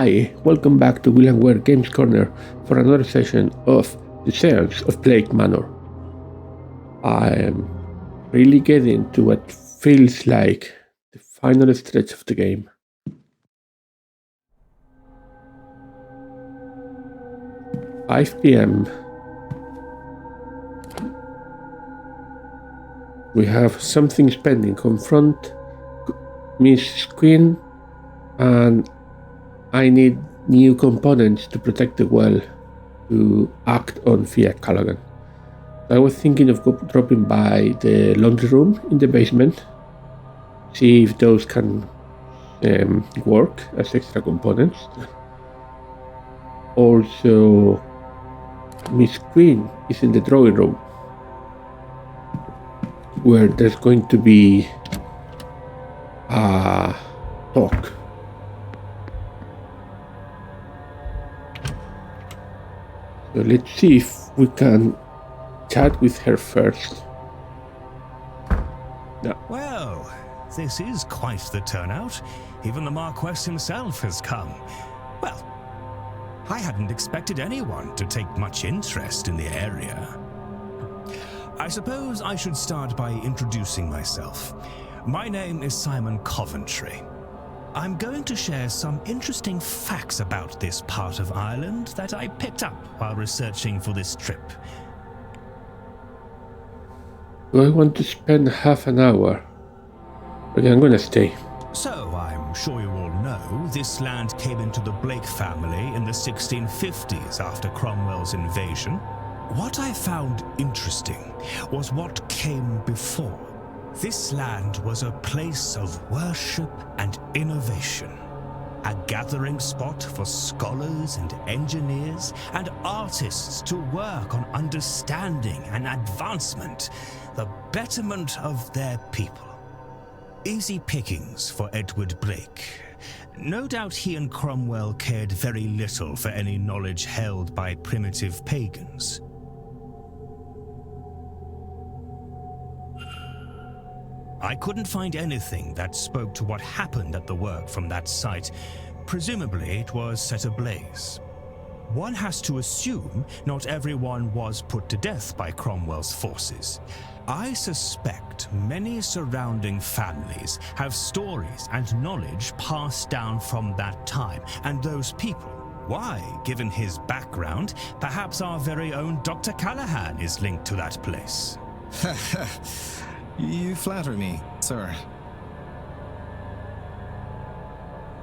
Hi, welcome back to Will and Ware Games Corner for another session of the Seance of Blake Manor. I am really getting to what feels like the final stretch of the game. "5 p.m. We have something pending. Confront Miss Quinn, and I need new components to protect the well to act on via Callaghan. I was thinking of dropping by the laundry room in the basement, see if those can work as extra components. Also, Miss Quinn is in the drawing room, where there's going to be a talk. So let's see if we can chat with her first. No. Well, this is quite the turnout. Even the Marquess himself has come. Well, I hadn't expected anyone to take much interest in the area. I suppose I should start by introducing myself. My name is Simon Coventry. I'm going to share some interesting facts about this part of Ireland that I picked up while researching for this trip. Do I want to spend half an hour? Okay, I'm gonna stay. So, I'm sure you all know, this land came into the Blake family in the 1650s after Cromwell's invasion. What I found interesting was what came before. This land was a place of worship and innovation, a gathering spot for scholars and engineers and artists to work on understanding and advancement, the betterment of their people. Easy pickings for Edward Blake. No doubt he and Cromwell cared very little for any knowledge held by primitive pagans. I couldn't find anything that spoke to what happened at the work from that site. Presumably it was set ablaze. One has to assume not everyone was put to death by Cromwell's forces. I suspect many surrounding families have stories and knowledge passed down from that time, and those people. Why, given his background, perhaps our very own Dr. Callaghan is linked to that place. You flatter me, sir.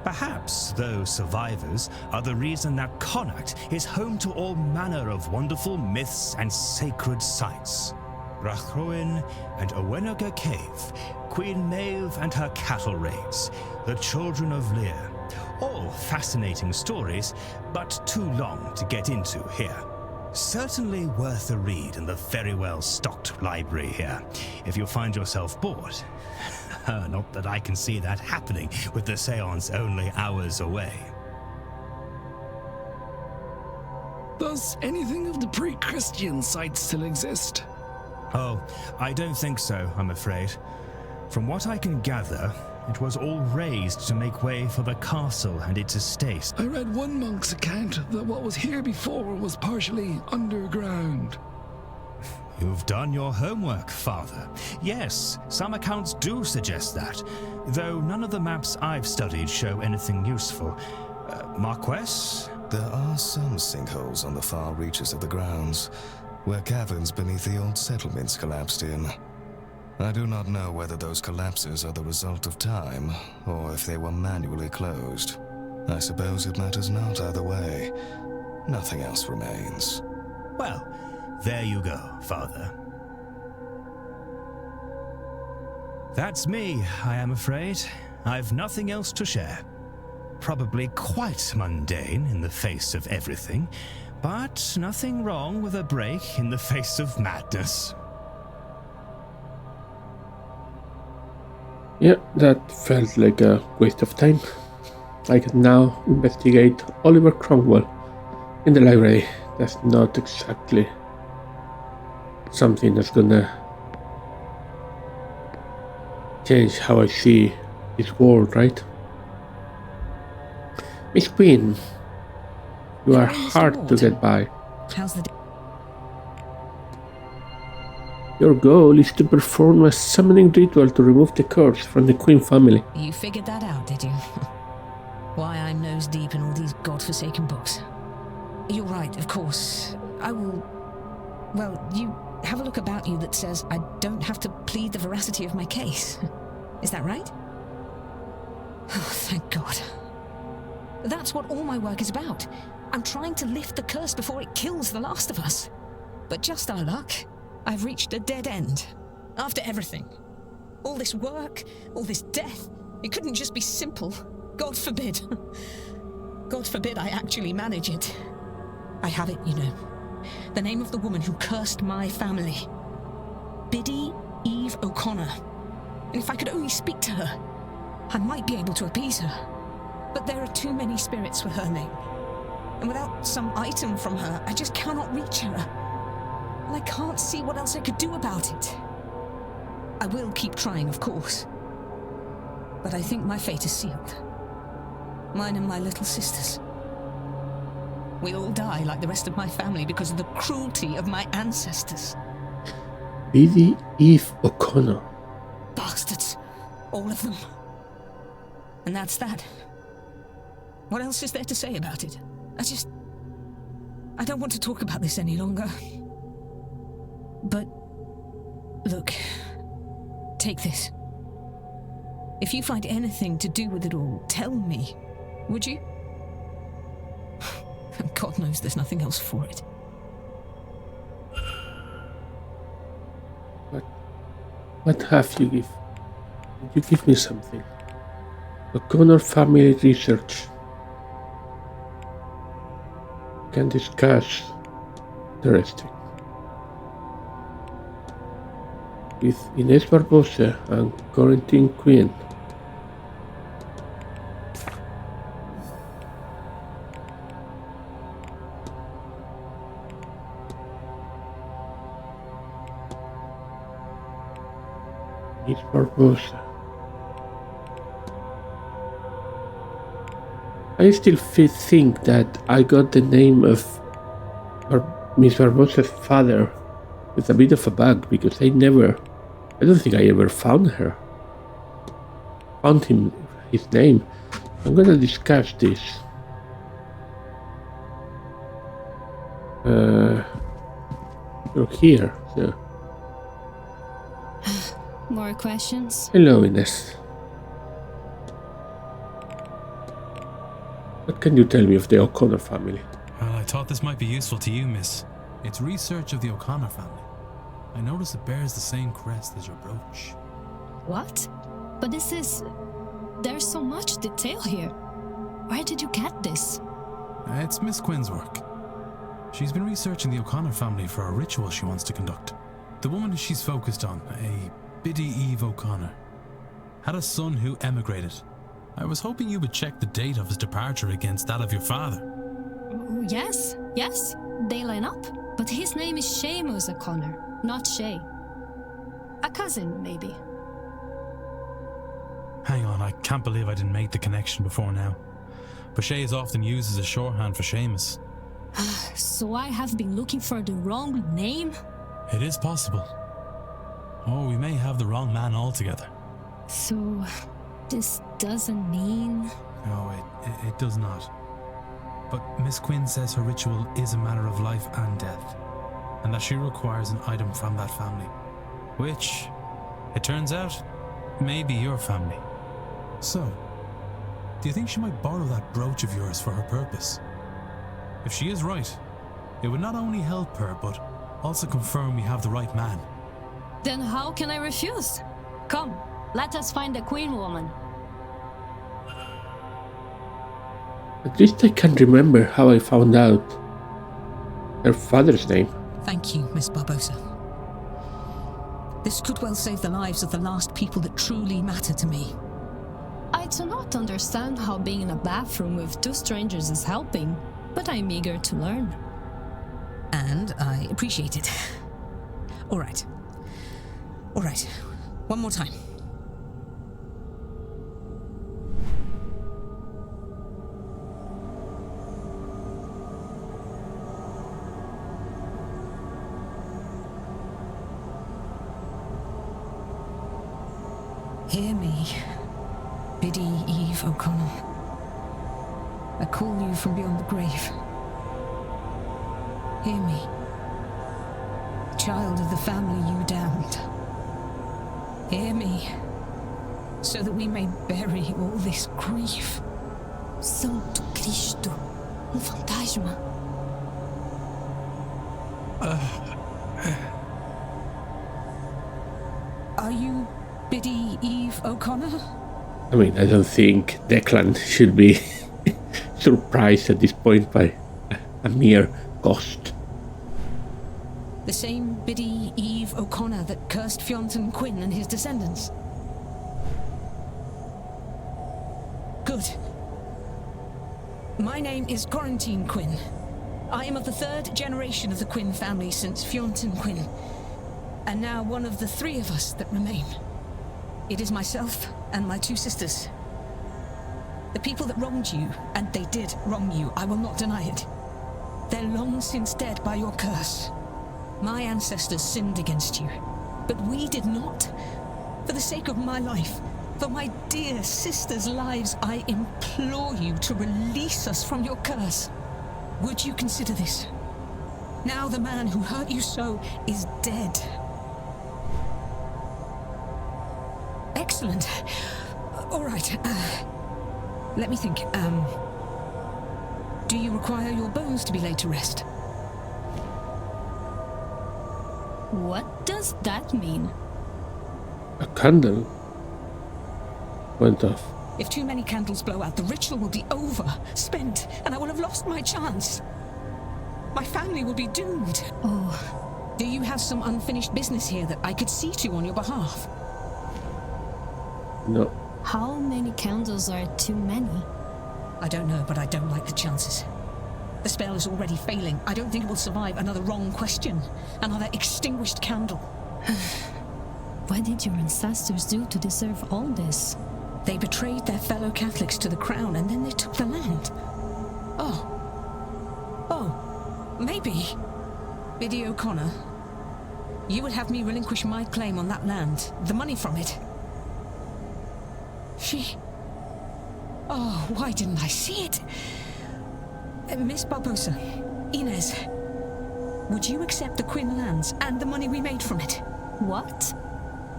Perhaps those survivors are the reason that Connacht is home to all manner of wonderful myths and sacred sites. Rathroin and Owenogha Cave, Queen Maeve and her cattle raids, the Children of Lear. All fascinating stories, but too long to get into here. Certainly worth a read in the very well-stocked library here, if you find yourself bored. Not that I can see that happening with the seance only hours away. Does anything of the pre-Christian site still exist? Oh, I don't think so, I'm afraid. From what I can gather, it was all razed to make way for the castle and its estate. I read one monk's account that what was here before was partially underground. You've done your homework, Father. Yes, some accounts do suggest that, though none of the maps I've studied show anything useful. Marquess? There are some sinkholes on the far reaches of the grounds, where caverns beneath the old settlements collapsed in. I do not know whether those collapses are the result of time, or if they were manually closed. I suppose it matters not either way. Nothing else remains. Well, there you go, Father. That's me, I am afraid. I've nothing else to share. Probably quite mundane in the face of everything, but nothing wrong with a break in the face of madness. Yeah, that felt like a waste of time. I can now investigate Oliver Cromwell in the library. That's not exactly something that's gonna change how I see this world, right? Miss Quinn, you are Hello, Mr. hard to Ward. get by. How's the day? Your goal is to perform a summoning ritual to remove the curse from the Quinn family. You figured that out, did you? Why I'm nose deep in all these godforsaken books. You're right, of course. I will... Well, you have a look about you that says I don't have to plead the veracity of my case. Is that right? Oh, thank God. That's what all my work is about. I'm trying to lift the curse before it kills the last of us. But just our luck, I've reached a dead end. After everything. All this work, all this death, it couldn't just be simple. God forbid. God forbid I actually manage it. I have it, you know. The name of the woman who cursed my family. Biddy Eve O'Connor. And if I could only speak to her, I might be able to appease her. But there are too many spirits with her name. And without some item from her, I just cannot reach her. And I can't see what else I could do about it. I will keep trying, of course. But I think my fate is sealed. Mine and my little sisters. We all die like the rest of my family because of the cruelty of my ancestors. Biddy Eve O'Connor. Bastards. All of them. And that's that. What else is there to say about it? I don't want to talk about this any longer. But, look, take this. If you find anything to do with it all, tell me, would you? God knows there's nothing else for it. What have you give? Did you give me something? O'Connor family research. Can discuss. Interesting. With Inés Barbosa and Corentin Quinn. Inés Barbosa. I still think that I got the name of Miss Barbosa's father with a bit of a bug because I don't think I ever found him, his name. I'm gonna discuss this. You're here, so. More questions? Hello, Ines. What can you tell me of the O'Connor family? Well, I thought this might be useful to you, miss. It's research of the O'Connor family. I notice it bears the same crest as your brooch. What? But there's so much detail here. Where did you get this? It's Miss Quinn's work. She's been researching the O'Connor family for a ritual she wants to conduct. The woman she's focused on, a Biddy Eve O'Connor, had a son who emigrated. I was hoping you would check the date of his departure against that of your father. Yes, they line up. But his name is Seamus O'Connor, not Shay. A cousin, maybe. Hang on, I can't believe I didn't make the connection before now. But Shay is often used as a shorthand for Seamus. So I have been looking for the wrong name? It is possible. Or we may have the wrong man altogether. So, this doesn't mean... No, it does not. But Miss Quinn says her ritual is a matter of life and death, and that she requires an item from that family, which, it turns out, may be your family. So, do you think she might borrow that brooch of yours for her purpose? If she is right, it would not only help her, but also confirm we have the right man. Then how can I refuse? Come, let us find the Queen woman. At least I can remember how I found out her father's name. Thank you, Miss Barbosa. This could well save the lives of the last people that truly matter to me. I do not understand how being in a bathroom with two strangers is helping, but I'm eager to learn. And I appreciate it. All right. One more time. Hear me, Biddy Eve O'Connor. I call you from beyond the grave. Hear me, child of the family you damned. Hear me, so that we may bury all this grief. Santo Cristo, fantasma. Are you Biddy Eve O'Connor? I mean, I don't think Declan should be surprised at this point by a mere ghost. The same Biddy Eve O'Connor that cursed Fionn Quinn and his descendants? Good. My name is Quarantine Quinn. I am of the third generation of the Quinn family since Fionn Quinn, and now one of the three of us that remain. It is myself and my two sisters. The people that wronged you, and they did wrong you, I will not deny it. They're long since dead by your curse. My ancestors sinned against you, but we did not. For the sake of my life, for my dear sisters' lives, I implore you to release us from your curse. Would you consider this? Now the man who hurt you so is dead. Excellent. All right. Let me think. Do you require your bones to be laid to rest? What does that mean? A candle went off. If too many candles blow out, the ritual will be over, spent, and I will have lost my chance. My family will be doomed. Oh, Do you have some unfinished business here that I could see to on your behalf? No. how many candles are too many? I don't know, but I don't like the chances. The spell is already failing. I don't think it will survive another wrong question. Another extinguished candle. What did your ancestors do to deserve all this? They betrayed their fellow Catholics to the crown, and then they took the land. Maybe. Biddy O'Connor, you would have me relinquish my claim on that land, the money from it. Why didn't I see it? Miss Barbosa, Inez, would you accept the Quinn lands and the money we made from it? What?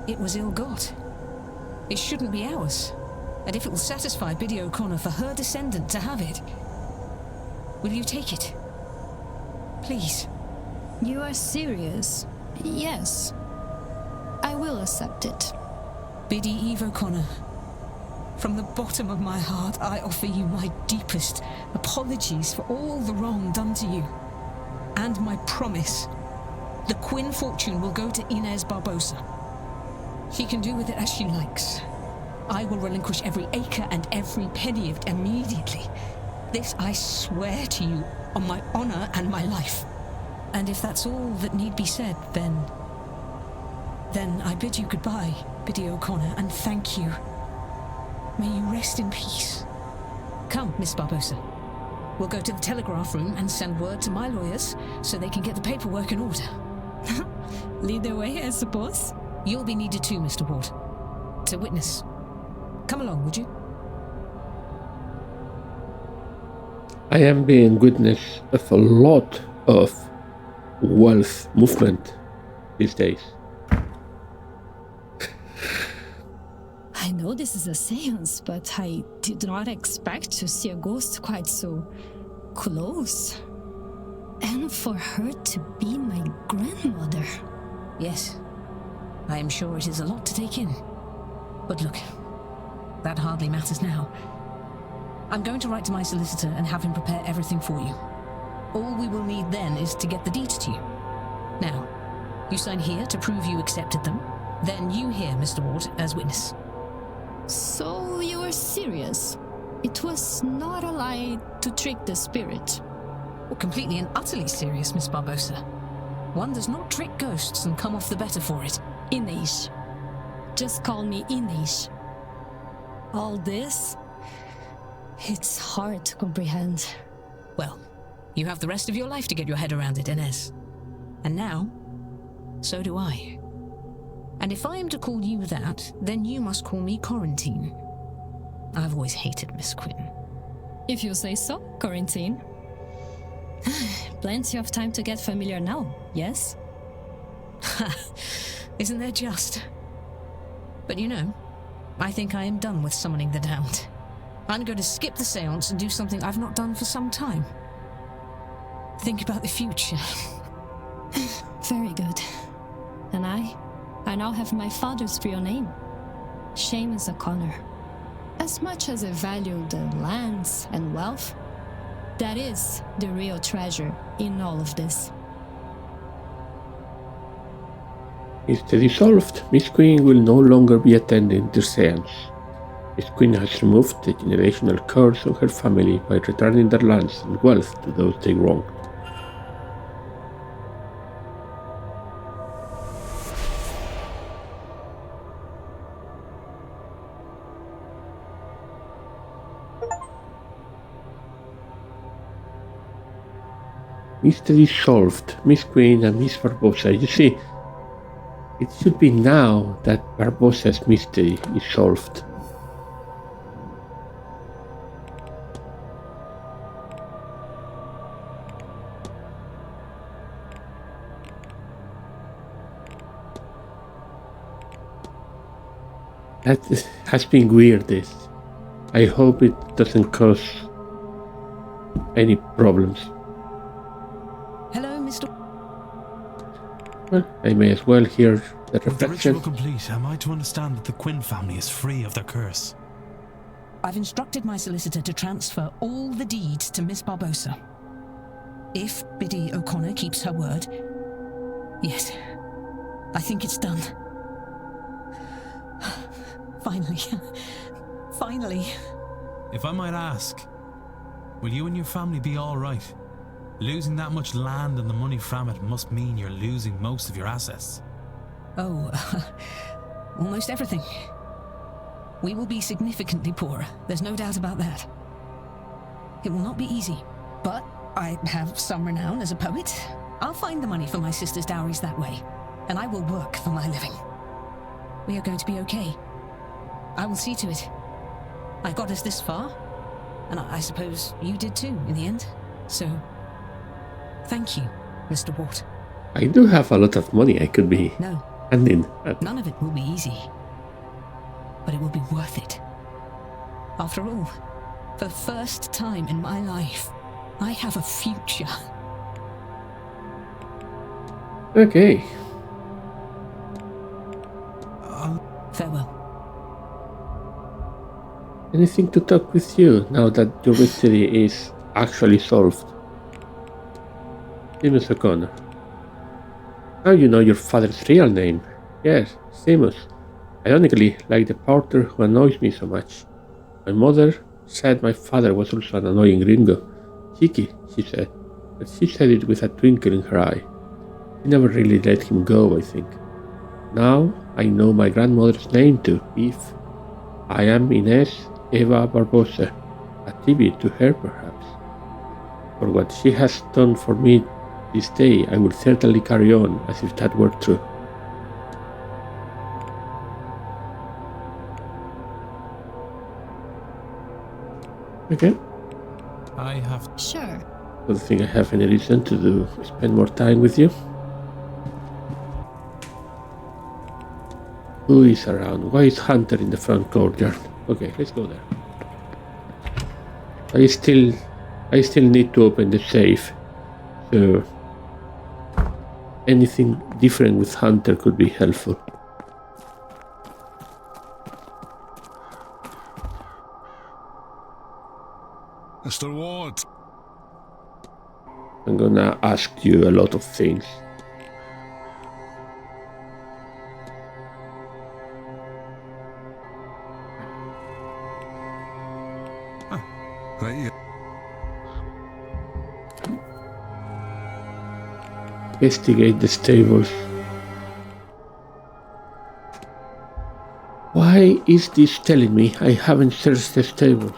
It was ill-got. It shouldn't be ours. And if it will satisfy Biddy O'Connor for her descendant to have it, will you take it? Please. You are serious? Yes. I will accept it. Biddy Eve O'Connor, from the bottom of my heart, I offer you my deepest apologies for all the wrong done to you. And my promise, the Quinn fortune will go to Inez Barbosa. She can do with it as she likes. I will relinquish every acre and every penny of it immediately. This I swear to you on my honor and my life. And if that's all that need be said, then I bid you goodbye, Biddy O'Connor, and thank you. May you rest in peace. Come, Miss Barbosa. We'll go to the telegraph room and send word to my lawyers so they can get the paperwork in order. Lead the way, I suppose. You'll be needed too, Mr. Ward. To witness. Come along, would you? I am being witness of a lot of wealth movement these days. I know this is a seance, but I did not expect to see a ghost quite so close. And for her to be my grandmother. Yes. I am sure it is a lot to take in. But look, that hardly matters now. I'm going to write to my solicitor and have him prepare everything for you. All we will need then is to get the deeds to you. Now, you sign here to prove you accepted them. Then you here, Mr. Ward, as witness. So you are serious? It was not a lie to trick the spirit. Well, completely and utterly serious, Miss Barbosa. One does not trick ghosts and come off the better for it. Inês. Just call me Inês. All this? It's hard to comprehend. Well, you have the rest of your life to get your head around it, Inez. And now, so do I. And if I am to call you that, then you must call me Quarantine. I've always hated Miss Quinn. If you say so, Quarantine. Plenty of time to get familiar now, yes? Isn't there just? But you know, I think I am done with summoning the damned. I'm going to skip the seance and do something I've not done for some time. Think about the future. Very good. And I now have my father's real name. Seamus O'Connor. As much as I value the lands and wealth, that is the real treasure in all of this. Mystery solved. Miss Quinn will no longer be attending the seance. Miss Quinn has removed the generational curse of her family by returning their lands and wealth to those they wronged. Mystery solved. Miss Quinn and Miss Barbossa. You see, it should be now that Barbossa's mystery is solved. That has been weird, this. I hope it doesn't cause any problems. Hello, Mr. Well, I may as well hear the With the reflection. ritual complete, am I to understand that the Quinn family is free of their curse? I've instructed my solicitor to transfer all the deeds to Miss Barbossa. If Biddy O'Connor keeps her word, yes, I think it's done. Finally. Finally. If I might ask, will you and your family be all right? Losing that much land and the money from it must mean you're losing most of your assets. Oh, almost everything. We will be significantly poorer, there's no doubt about that. It will not be easy, but I have some renown as a poet. I'll find the money for my sister's dowries that way, and I will work for my living. We are going to be okay. I will see to it. I got us this far, and I suppose you did too, in the end. So, thank you, Mr. Watt. I do have a lot of money I could be No, handing. none of it will be easy. But it will be worth it. After all, for the first time in my life, I have a future. Okay. Farewell. Anything to talk with you now that your mystery is actually solved? Seamus O'Connor. Now you know your father's real name. Yes, Seamus. Ironically, like the porter who annoys me so much. My mother said my father was also an annoying gringo. Cheeky, she said, but she said it with a twinkle in her eye. She never really let him go, I think. Now I know my grandmother's name too, if I am Inez Eva Barbosa, a tribute to her perhaps. For what she has done for me this day, I will certainly carry on as if that were true. Okay. I have... Sure. Don't think I have any reason to spend more time with you. Who is around? Why is Hunter in the front courtyard? Okay, let's go there. I still need to open the safe. So anything different with Hunter could be helpful. Mr. Ward. I'm gonna ask you a lot of things. Right, Investigate the stables. Why is this telling me I haven't searched the stables?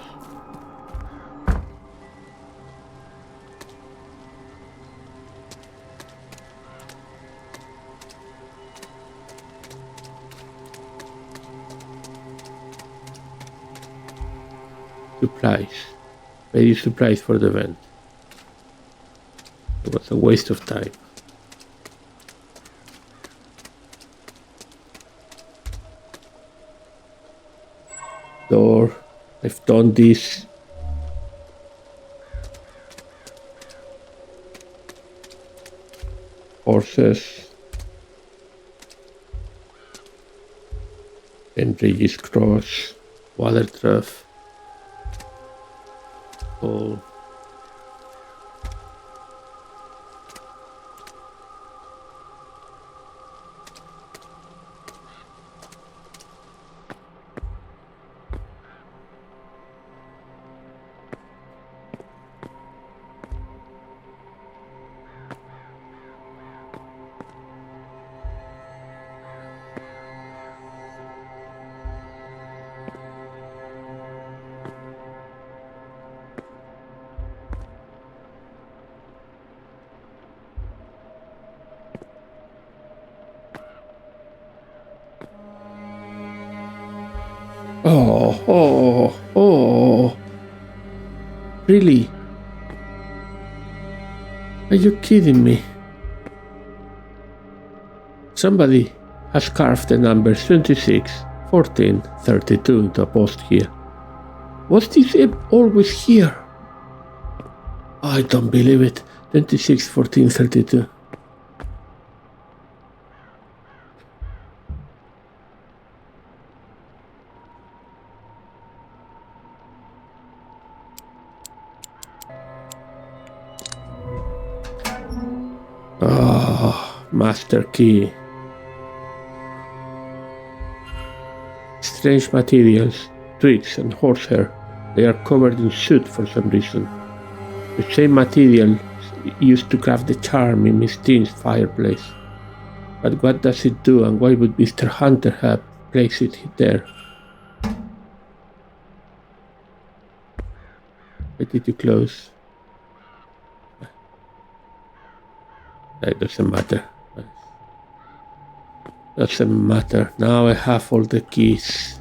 Supplies. Very supplies for the event. It was a waste of time. Door. I've done this. Horses. Enrage's Cross. Water trough. Oh. Oh. Really? Are you kidding me? Somebody has carved the numbers 26, 14, 32 into a post here. Was this always here? I don't believe it. 26, 14, 32. Master key. Strange materials, twigs and horsehair. They are covered in soot for some reason. The same material used to craft the charm in Miss Dean's fireplace. But what does it do, and why would Mr. Hunter have placed it there? Why did you close? That doesn't matter. Doesn't matter. Now I have all the keys.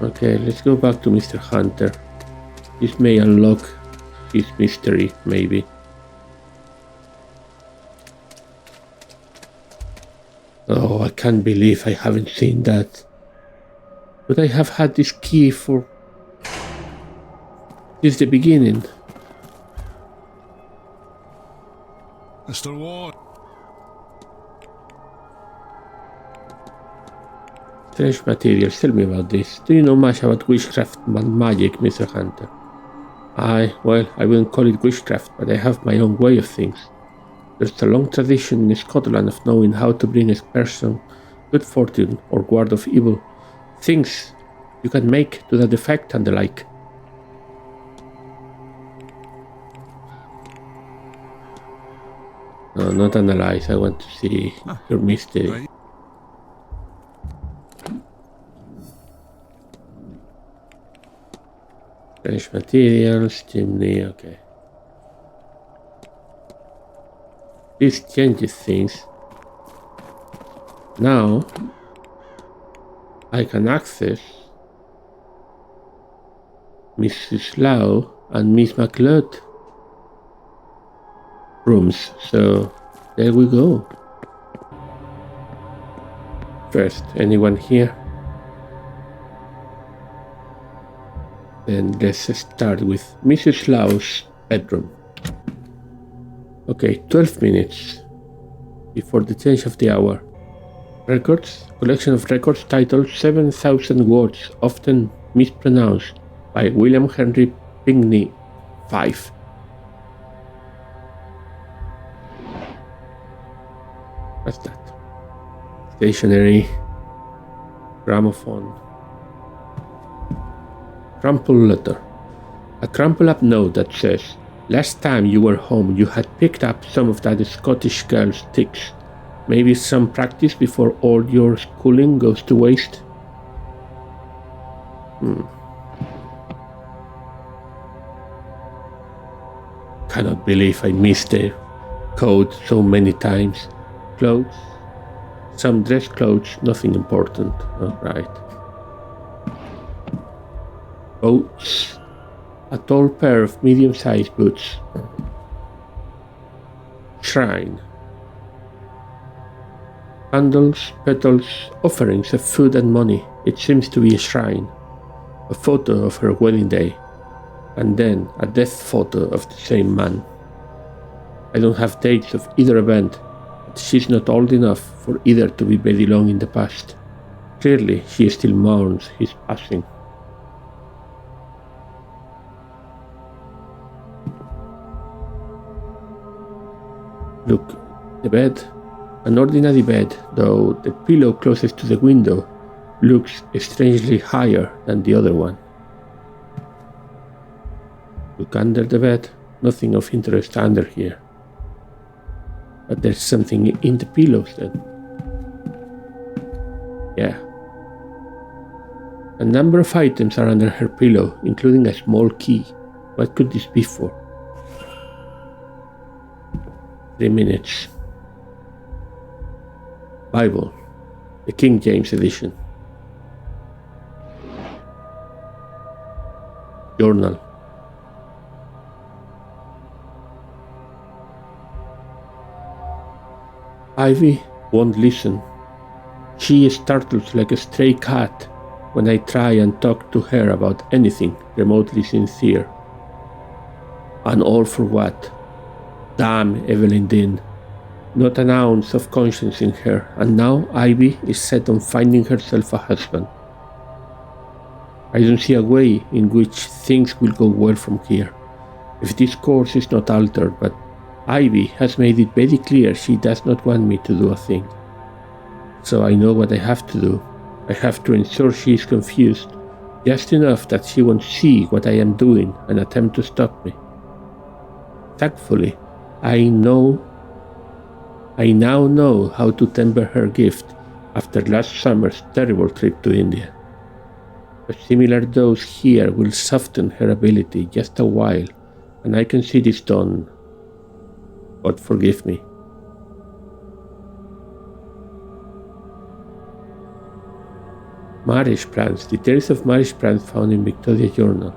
Okay, let's go back to Mr. Hunter. This may unlock his mystery, maybe. Oh, I can't believe I haven't seen that. But I have had this key for... since the beginning. Mr. Ward. Strange materials, tell me about this. Do you know much about witchcraft and magic, Mr. Hunter? Well, I wouldn't call it witchcraft, but I have my own way of things. There's a long tradition in Scotland of knowing how to bring a person good fortune or ward of evil. Things you can make to that effect and the like. No, not analyze. I want to see your mystery. Strange materials, chimney, okay. This changes things. Now I can access Mrs. Lau and Miss McLeod rooms, so there we go. First, anyone here? Then let's start with Mrs. Lau's bedroom. Okay, 12 minutes before the change of the hour. Records, collection of records titled 7,000 Words, often mispronounced, by William Henry Pinckney 5. What's that? Stationery, gramophone. Crumpled letter. A crumpled up note that says, "Last time you were home you had picked up some of that Scottish girl's tics. Maybe some practice before all your schooling goes to waste?" Cannot believe I missed the code so many times. Clothes. Some dress clothes, nothing important. Alright. Boots. A tall pair of medium-sized boots. Shrine. Candles, petals, offerings of food and money. It seems to be a shrine. A photo of her wedding day. And then a death photo of the same man. I don't have dates of either event, but she's not old enough for either to be very long in the past. Clearly, she still mourns his passing. Look, the bed. An ordinary bed, though the pillow closest to the window looks strangely higher than the other one. Look under the bed. Nothing of interest under here. But there's something in the pillows then. Yeah. A number of items are under her pillow, including a small key. What could this be for? 3 minutes. Bible, the King James edition. Journal. Ivy won't listen. She startles like a stray cat when I try and talk to her about anything remotely sincere. And all for what? Damn Evelyn Dean. Not an ounce of conscience in her, and now Ivy is set on finding herself a husband. I don't see a way in which things will go well from here, if this course is not altered, but Ivy has made it very clear she does not want me to do a thing. So I know what I have to do. I have to ensure she is confused, just enough that she won't see what I am doing and attempt to stop me. Thankfully, I now know how to temper her gift after last summer's terrible trip to India. A similar dose here will soften her ability just a while, and I can see this done. God forgive me. Marriage plans. Details of marriage plans found in Victoria Journal.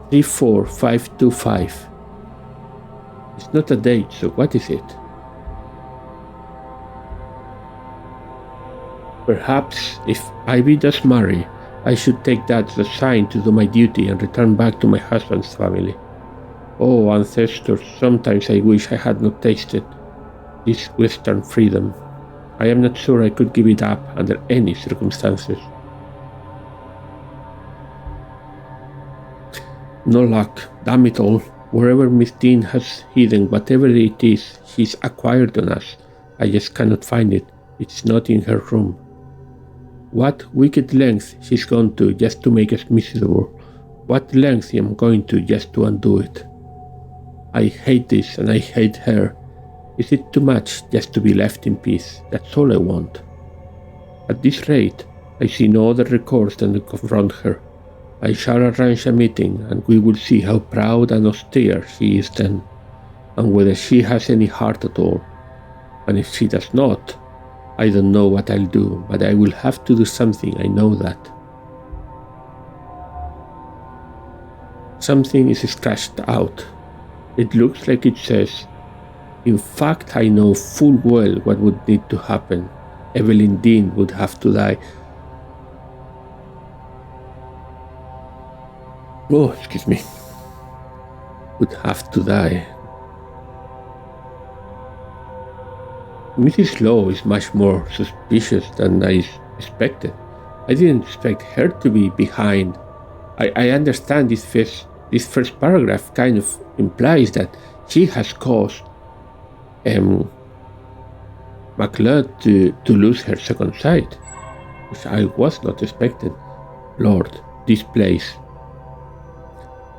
34525. It's not a date, so what is it? Perhaps if Ivy does marry, I should take that as a sign to do my duty and return back to my husband's family. Oh, ancestors, sometimes I wish I had not tasted this Western freedom. I am not sure I could give it up under any circumstances. No luck, damn it all. Wherever Miss Dean has hidden whatever it is she's acquired on us, I just cannot find it. It's not in her room. What wicked lengths she's gone to just to make us miserable. What lengths I am going to just to undo it. I hate this and I hate her. Is it too much just to be left in peace? That's all I want. At this rate, I see no other recourse than to confront her. I shall arrange a meeting and we will see how proud and austere she is then, and whether she has any heart at all. And if she does not, I don't know what I'll do, but I will have to do something, I know that. Something is scratched out. It looks like it says, in fact, I know full well what would need to happen. Evelyn Dean would have to die. Oh, excuse me. Would have to die. Mrs. Law is much more suspicious than I expected. I didn't expect her to be behind. I understand this first paragraph kind of implies that she has caused McLeod to lose her second sight, which I was not expecting. Lord, this place.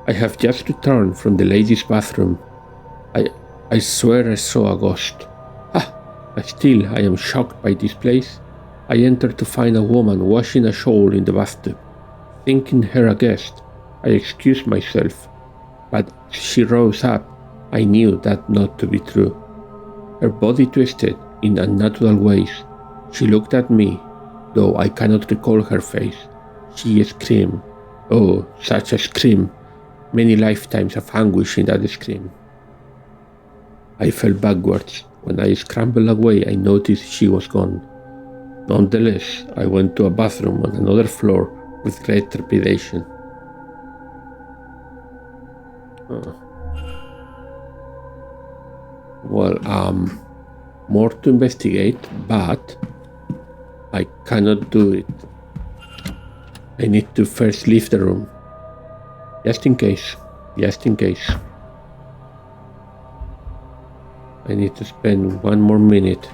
I have just returned from the ladies' bathroom. I swear I saw a ghost. Still, I am shocked by this place. I entered to find a woman washing a shawl in the bathtub. Thinking her a guest, I excused myself, but as she rose up, I knew that not to be true. Her body twisted in unnatural ways. She looked at me, though I cannot recall her face. She screamed. Oh, such a scream. Many lifetimes of anguish in that scream. I fell backwards. When I scrambled away, I noticed she was gone. Nonetheless, I went to a bathroom on another floor with great trepidation. Well, more to investigate, but I cannot do it. I need to first leave the room. Just in case. I need to spend one more minute.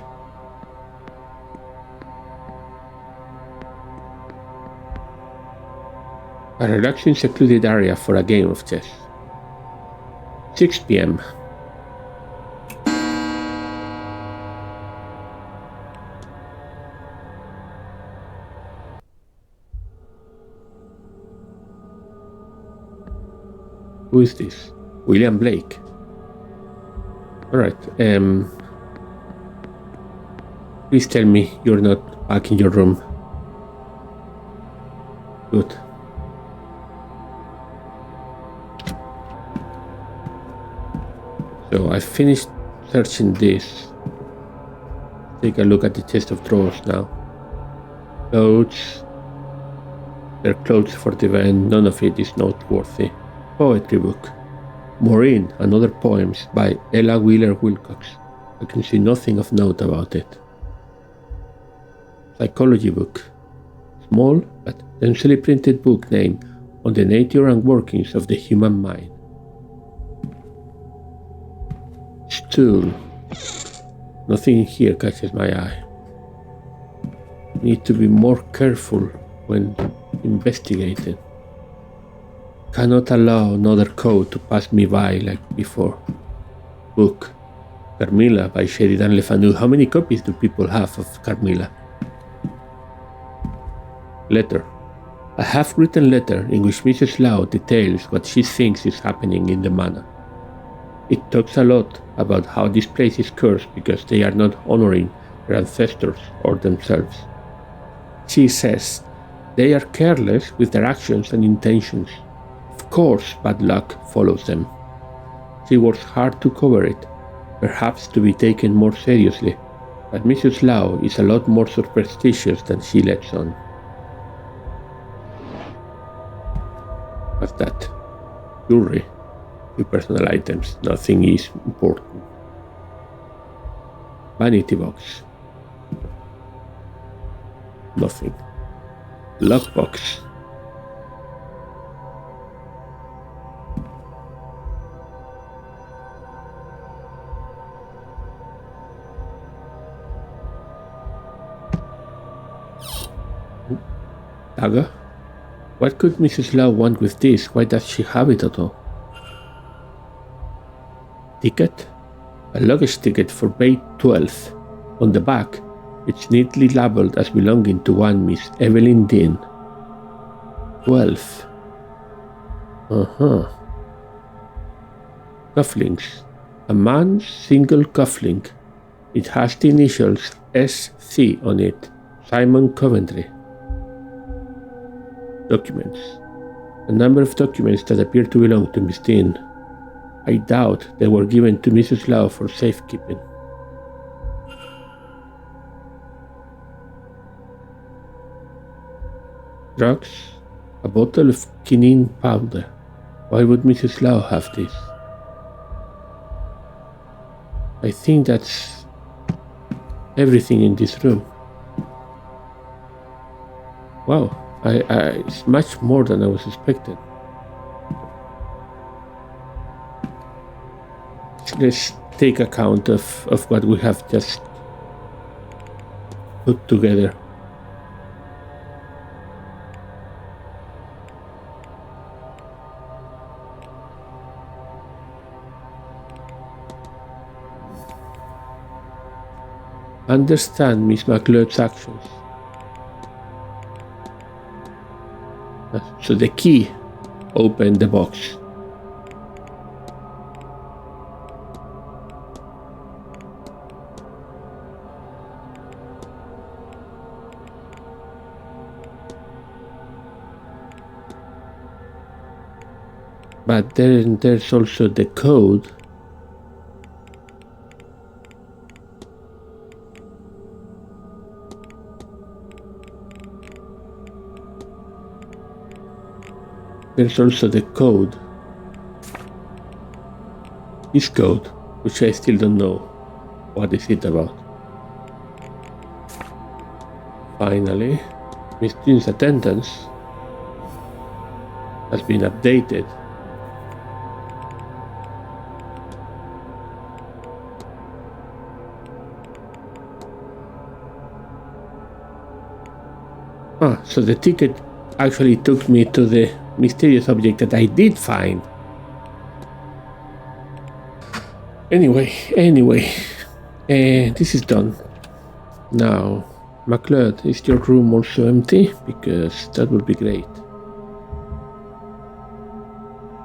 A relaxing secluded area for a game of chess. 6 p.m. Who is this? William Blake. Alright, please tell me you're not back in your room. Good. So I finished searching this. Take a look at the chest of drawers now. Clothes. They're clothes for the event, none of it is noteworthy. Poetry book. Maureen and Other Poems by Ella Wheeler Wilcox. I can see nothing of note about it. Psychology book. Small but densely printed book named On the Nature and Workings of the Human Mind. Stool. Nothing here catches my eye. Need to be more careful when investigating. Cannot allow another code to pass me by like before. Book. Carmilla by Sheridan Le Fanu. How many copies do people have of Carmilla? Letter. A half-written letter in which Mrs. Lau details what she thinks is happening in the manor. It talks a lot about how this place is cursed because they are not honoring their ancestors or themselves. She says they are careless with their actions and intentions. Of course, bad luck follows them. She works hard to cover it, perhaps to be taken more seriously, but Mrs. Lau is a lot more superstitious than she lets on. What's that? Jewelry. Few personal items. Nothing is important. Vanity box. Nothing. Lockbox. Dagger? What could Mrs. Lau want with this? Why does she have it at all? Ticket? A luggage ticket for Bay 12. On the back, it's neatly labeled as belonging to one Miss Evelyn Dean. 12. Cufflinks. A man's single cufflink. It has the initials SC on it. Simon Coventry. Documents. A number of documents that appear to belong to Miss Dean. I doubt they were given to Mrs. Lau for safekeeping. Drugs. A bottle of quinine powder. Why would Mrs. Lau have this? I think that's everything in this room. Wow. It's much more than I was expecting. Let's take account of what we have just put together. Understand Miss McLeod's actions. So the key opened the box. But then there's also the code. There's also the code. This code, which I still don't know what is it about. Finally, Miss Jean's attendance has been updated. So the ticket actually took me to the mysterious object that I did find. Anyway, this is done. Now, McLeod, is your room also empty? Because that would be great.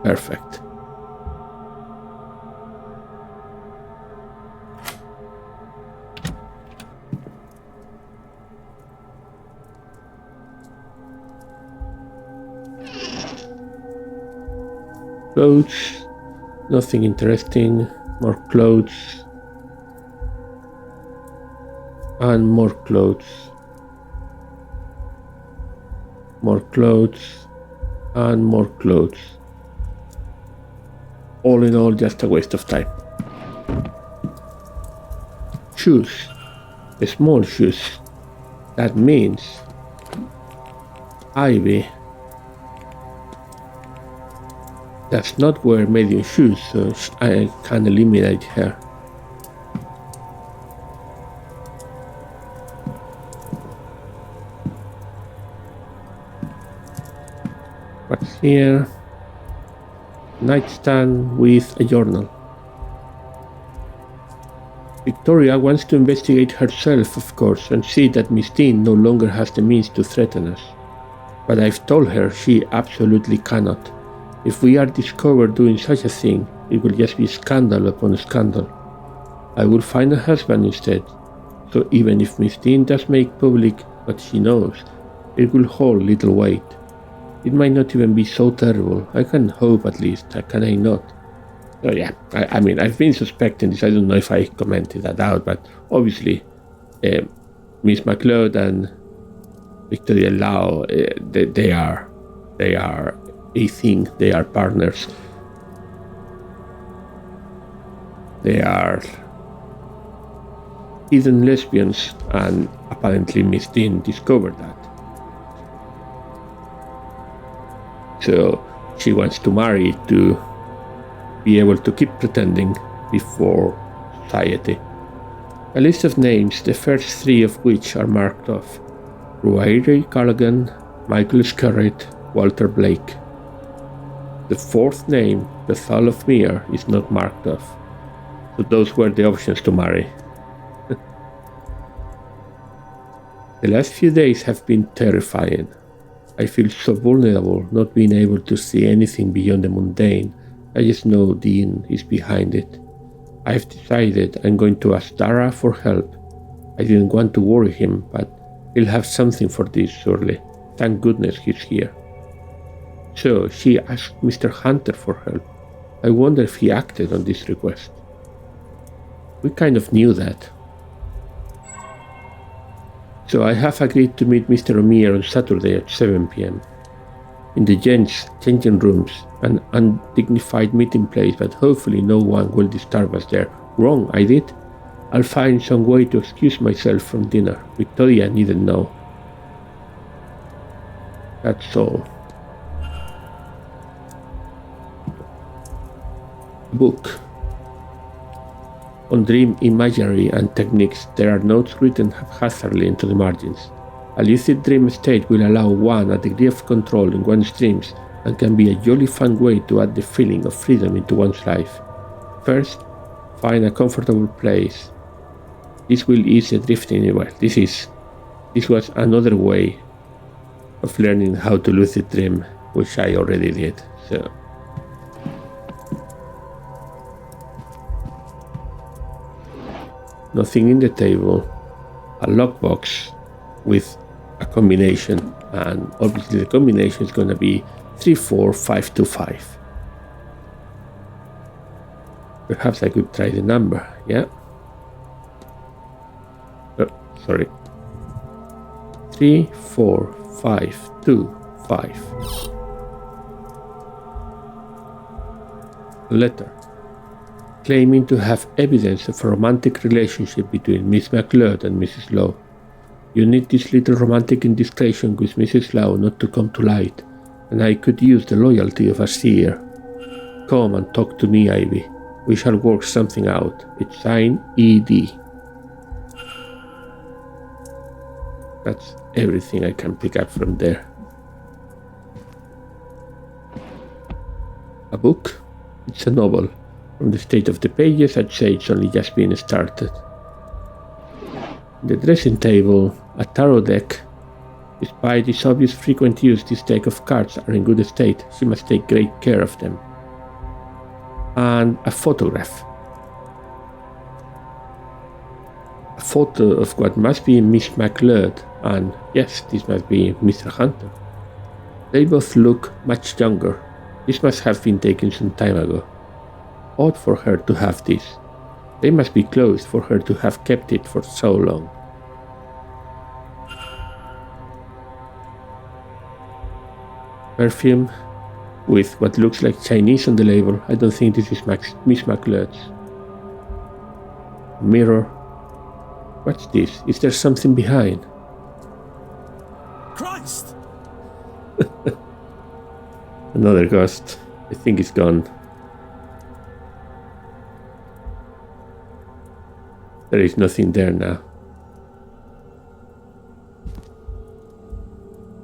Perfect. Clothes, nothing interesting. More clothes. And more clothes. More clothes. And more clothes. All in all, just a waste of time. Shoes. Small shoes. That means Ivy does not wear medium shoes, so I can eliminate her. What's here? Nightstand with a journal. Victoria wants to investigate herself, of course, and see that Miss Dean no longer has the means to threaten us. But I've told her she absolutely cannot. If we are discovered doing such a thing, it will just be scandal upon scandal. I will find a husband instead, so even if Miss Dean does make public what she knows, it will hold little weight. It might not even be so terrible. I can hope at least, can I not? So yeah, I mean, I've been suspecting this. I don't know if I commented that out, but obviously, Miss McLeod and Victoria Lau, they are a thing. They are partners. They are hidden lesbians, and apparently Miss Dean discovered that. So she wants to marry to be able to keep pretending before society. A list of names, the first three of which are marked off: Ruairi Callaghan, Michael Scarrett, Walter Blake. The fourth name, the Thal of Mere, is not marked off. So those were the options to marry. The last few days have been terrifying. I feel so vulnerable, not being able to see anything beyond the mundane. I just know Dean is behind it. I've decided I'm going to ask Dara for help. I didn't want to worry him, but he'll have something for this surely. Thank goodness he's here. So she asked Mr. Hunter for help. I wonder if he acted on this request. We kind of knew that. So I have agreed to meet Mr. O'Meara on Saturday at 7 p.m. in the gents' changing rooms, an undignified meeting place, but hopefully no one will disturb us there. Wrong, I did. I'll find some way to excuse myself from dinner. Victoria needn't know. That's all. Book. On dream imagery and techniques, there are notes written haphazardly into the margins. A lucid dream state will allow one a degree of control in one's dreams and can be a jolly fun way to add the feeling of freedom into one's life. First, find a comfortable place. This will ease the drifting. Well, this was another way of learning how to lucid dream, which I already did. So. Nothing in the table, a lockbox with a combination, and obviously the combination is going to be 3, 4, 5, 2, 5. Perhaps I could try the number, yeah? Oh, sorry. 34525. Letter. Claiming to have evidence of a romantic relationship between Miss McLeod and Mrs. Lowe. You need this little romantic indiscretion with Mrs. Lowe not to come to light, and I could use the loyalty of a seer. Come and talk to me, Ivy. We shall work something out. It's signed E.D. That's everything I can pick up from there. A book? It's a novel. From the state of the pages, I'd say it's only just been started. The dressing table, a tarot deck. Despite its obvious frequent use, this deck of cards are in good state. She must take great care of them. And a photograph. A photo of what must be Miss McLeod, and yes, this must be Mr. Hunter. They both look much younger. This must have been taken some time ago. Odd for her to have this. They must be closed for her to have kept it for so long. Perfume with what looks like Chinese on the label. I don't think this is Miss McLeod's. Mirror. What's this? Is there something behind? Christ! Another ghost. I think it's gone. There is nothing there now.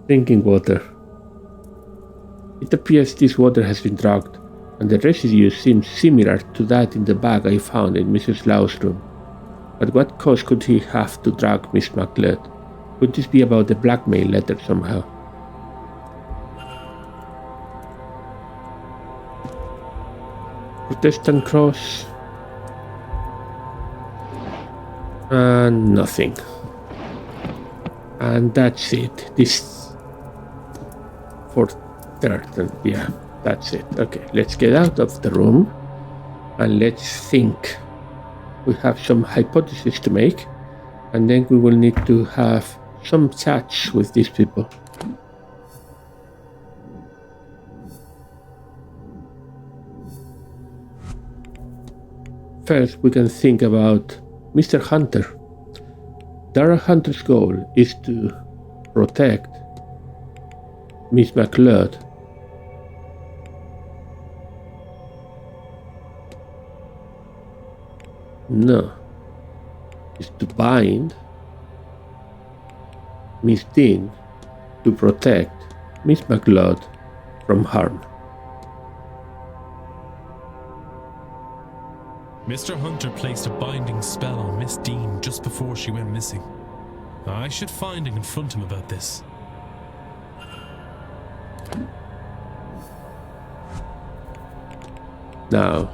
Drinking water. It appears this water has been drugged, and the residue seems similar to that in the bag I found in Mrs. Lowe's room. But what cause could he have to drug Miss McLeod? Could this be about the blackmail letter somehow? Protestant cross. And nothing. And that's it. This for certain. Yeah, that's it. Okay, let's get out of the room and let's think. We have some hypotheses to make, and then we will need to have some chats with these people. First, we can think about Mr. Hunter. Dara Hunter's goal is to protect Miss McLeod. No. Is to bind Miss Dean to protect Miss McLeod from harm. Mr. Hunter placed a binding spell on Miss Dean just before she went missing. I should find and confront him about this. Now,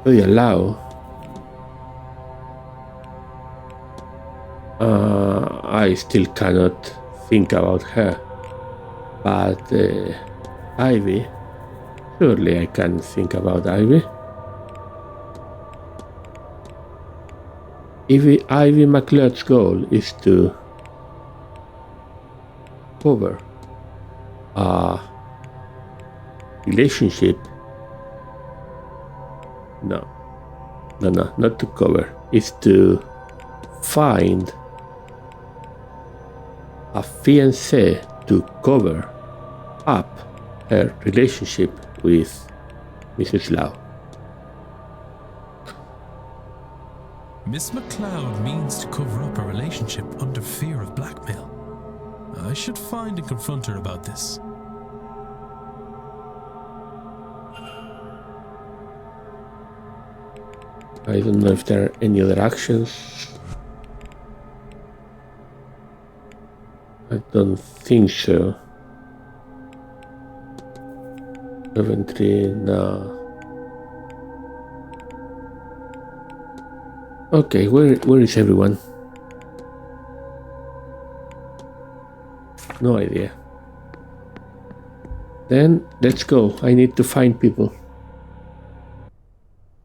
we allow I still cannot think about her, but Ivy, surely I can think about Ivy. Ivy McLeod's goal is to cover a relationship. No, not to cover. It's to find a fiancé to cover up her relationship with Mrs. Lowe. Miss McLeod means to cover up a relationship under fear of blackmail. I should find and confront her about this. I don't know if there are any other actions. I don't think so. Coventry, no. Okay, where is everyone? No idea. Then let's go. I need to find people.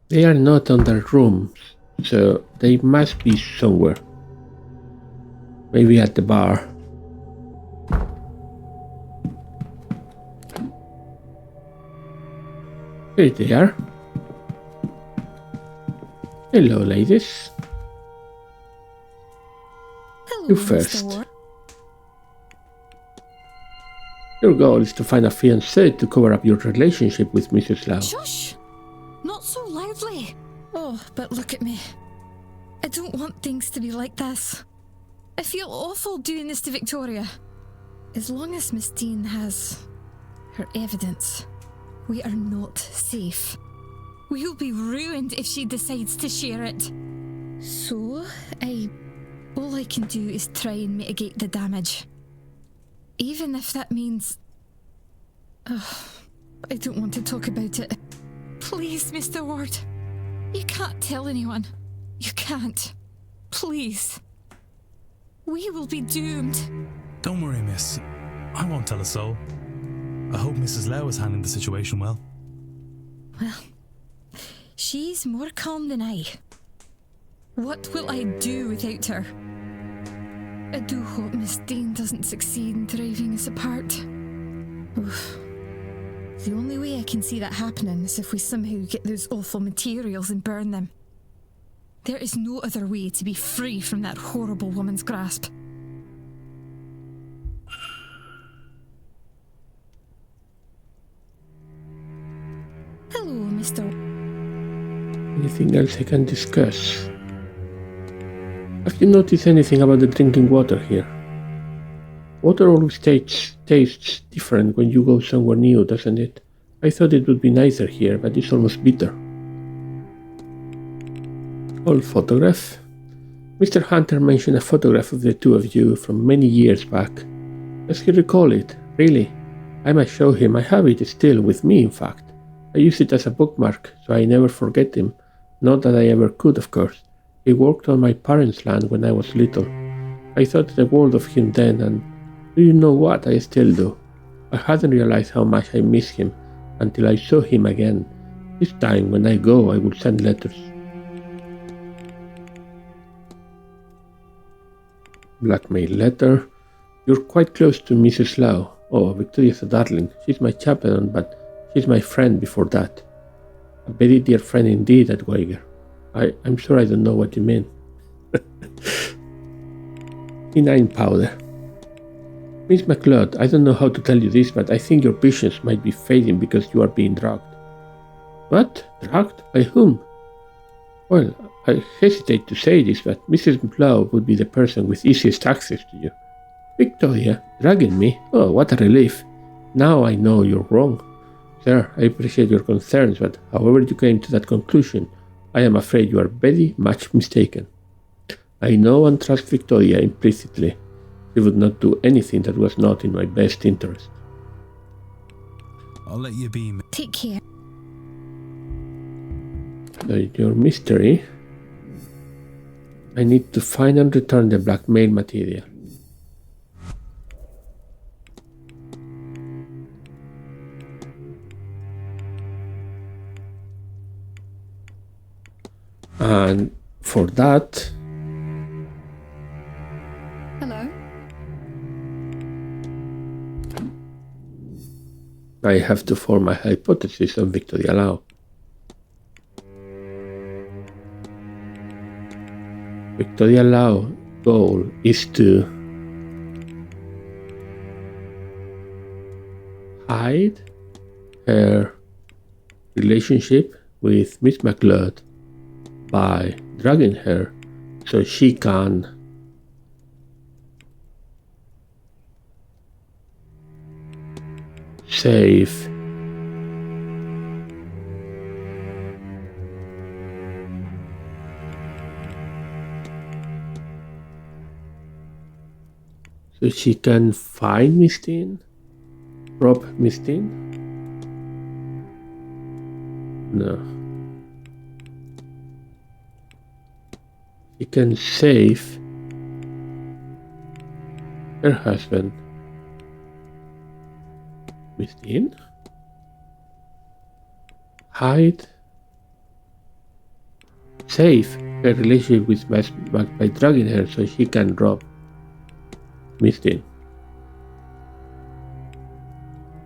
They are not on their rooms, so they must be somewhere. Maybe at the bar. Here they are. Hello, ladies. Hello, You Mr. first. Ward. Your goal is to find a fiancé to cover up your relationship with Mrs. Lau. Shush! Not so loudly. Oh, but look at me. I don't want things to be like this. I feel awful doing this to Victoria. As long as Miss Dean has her evidence, we are not safe. We'll be ruined if she decides to share it. So, all I can do is try and mitigate the damage. Even if that means... Oh, I don't want to talk about it. Please, Mr. Ward. You can't tell anyone. You can't. Please. We will be doomed. Don't worry, miss. I won't tell a soul. I hope Mrs. Lau is handling the situation well. Well, she's more calm than I. What will I do without her? I do hope Miss Dean doesn't succeed in driving us apart. Oof. The only way I can see that happening is if we somehow get those awful materials and burn them. There is no other way to be free from that horrible woman's grasp. Hello, Mr. Anything else I can discuss? Have you noticed anything about the drinking water here? Water always tastes different when you go somewhere new, doesn't it? I thought it would be nicer here, but it's almost bitter. Old photograph. Mr. Hunter mentioned a photograph of the two of you from many years back. Does he recall it? Really? I must show him. I have it still with me, in fact. I use it as a bookmark, so I never forget him. Not that I ever could, of course. He worked on my parents' land when I was little. I thought the world of him then, and do you know what? I still do. I hadn't realized how much I miss him until I saw him again. This time, when I go, I will send letters. Blackmail letter. You're quite close to Mrs. Lau. Oh, Victoria's a darling. She's my chaperone, but she's my friend before that. A very dear friend indeed, Edwiger. I'm sure I don't know what you mean. Quinine powder. Miss McLeod, I don't know how to tell you this, but I think your visions might be fading because you are being drugged. What? Drugged? By whom? Well, I hesitate to say this, but Mrs. McLeod would be the person with easiest access to you. Victoria, drugging me? Oh, what a relief. Now I know you're wrong. Sir, I appreciate your concerns, but however you came to that conclusion, I am afraid you are very much mistaken. I know and trust Victoria implicitly. She would not do anything that was not in my best interest. I'll let you be. Take care. So your mystery. I need to find and return the blackmail material. And for that, Hello? I have to form a hypothesis on Victoria Lau. Victoria Lau's goal is to hide her relationship with Miss McLeod by drugging her so she can save so she can find Miss Dean, rob Miss Dean? No. She can save her husband, Miss Dean, hide save her relationship with Mac by drugging her so she can rob Miss Dean.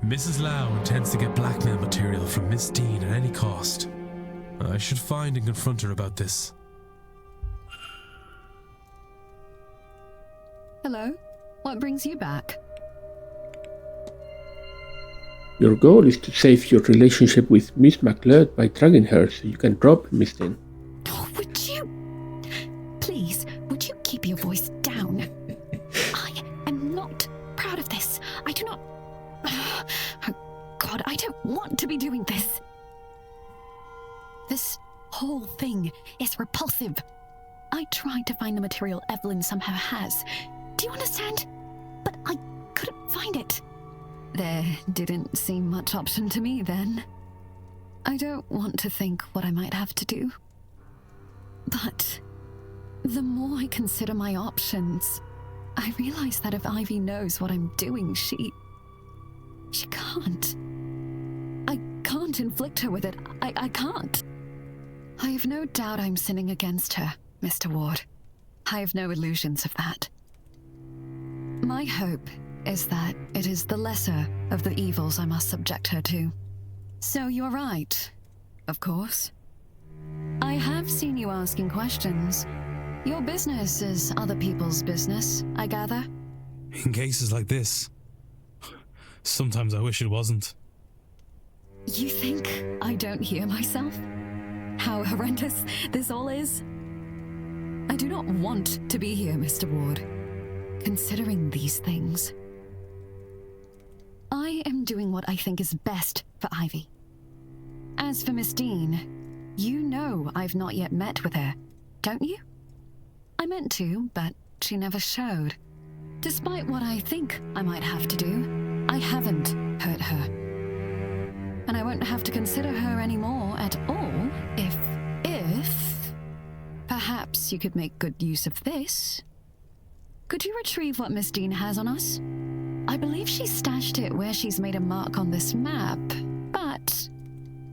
Mrs. Lau intends to get blackmail material from Miss Dean at any cost. I should find and confront her about this. Hello? What brings you back? Your goal is to save your relationship with Miss McLeod by drugging her so you can rob Miss Dean. Oh, would you... Please, would you keep your voice down? I am not proud of this. I do not... Oh, God, I don't want to be doing this. This whole thing is repulsive. I tried to find the material Evelyn somehow has. Do you understand? But I couldn't find it. There didn't seem much option to me then. I don't want to think what I might have to do. But the more I consider my options, I realize that if Ivy knows what I'm doing, she can't. I can't inflict her with it. I can't. I have no doubt I'm sinning against her, Mr. Ward. I have no illusions of that. My hope is that it is the lesser of the evils I must subject her to. So you're right, of course. I have seen you asking questions. Your business is other people's business, I gather. In cases like this, sometimes I wish it wasn't. You think I don't hear myself? How horrendous this all is? I do not want to be here, Mr. Ward. Considering these things, I am doing what I think is best for Ivy. As for Miss Dean, you know I've not yet met with her, don't you? I meant to, but she never showed. Despite what I think I might have to do, I haven't hurt her. And I won't have to consider her anymore at all if perhaps you could make good use of this. Could you retrieve what Miss Dean has on us? I believe she stashed it where she's made a mark on this map, but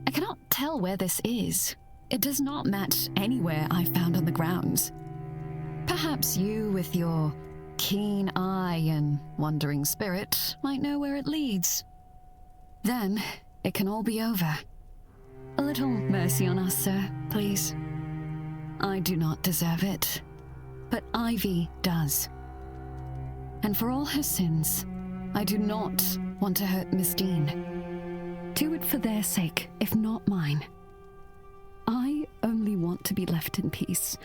I cannot tell where this is. It does not match anywhere I found on the grounds. Perhaps you, with your keen eye and wandering spirit, might know where it leads. Then it can all be over. A little mercy on us, sir, please. I do not deserve it, but Ivy does. And for all her sins, I do not want to hurt Miss Dean. Do it for their sake, if not mine. I only want to be left in peace.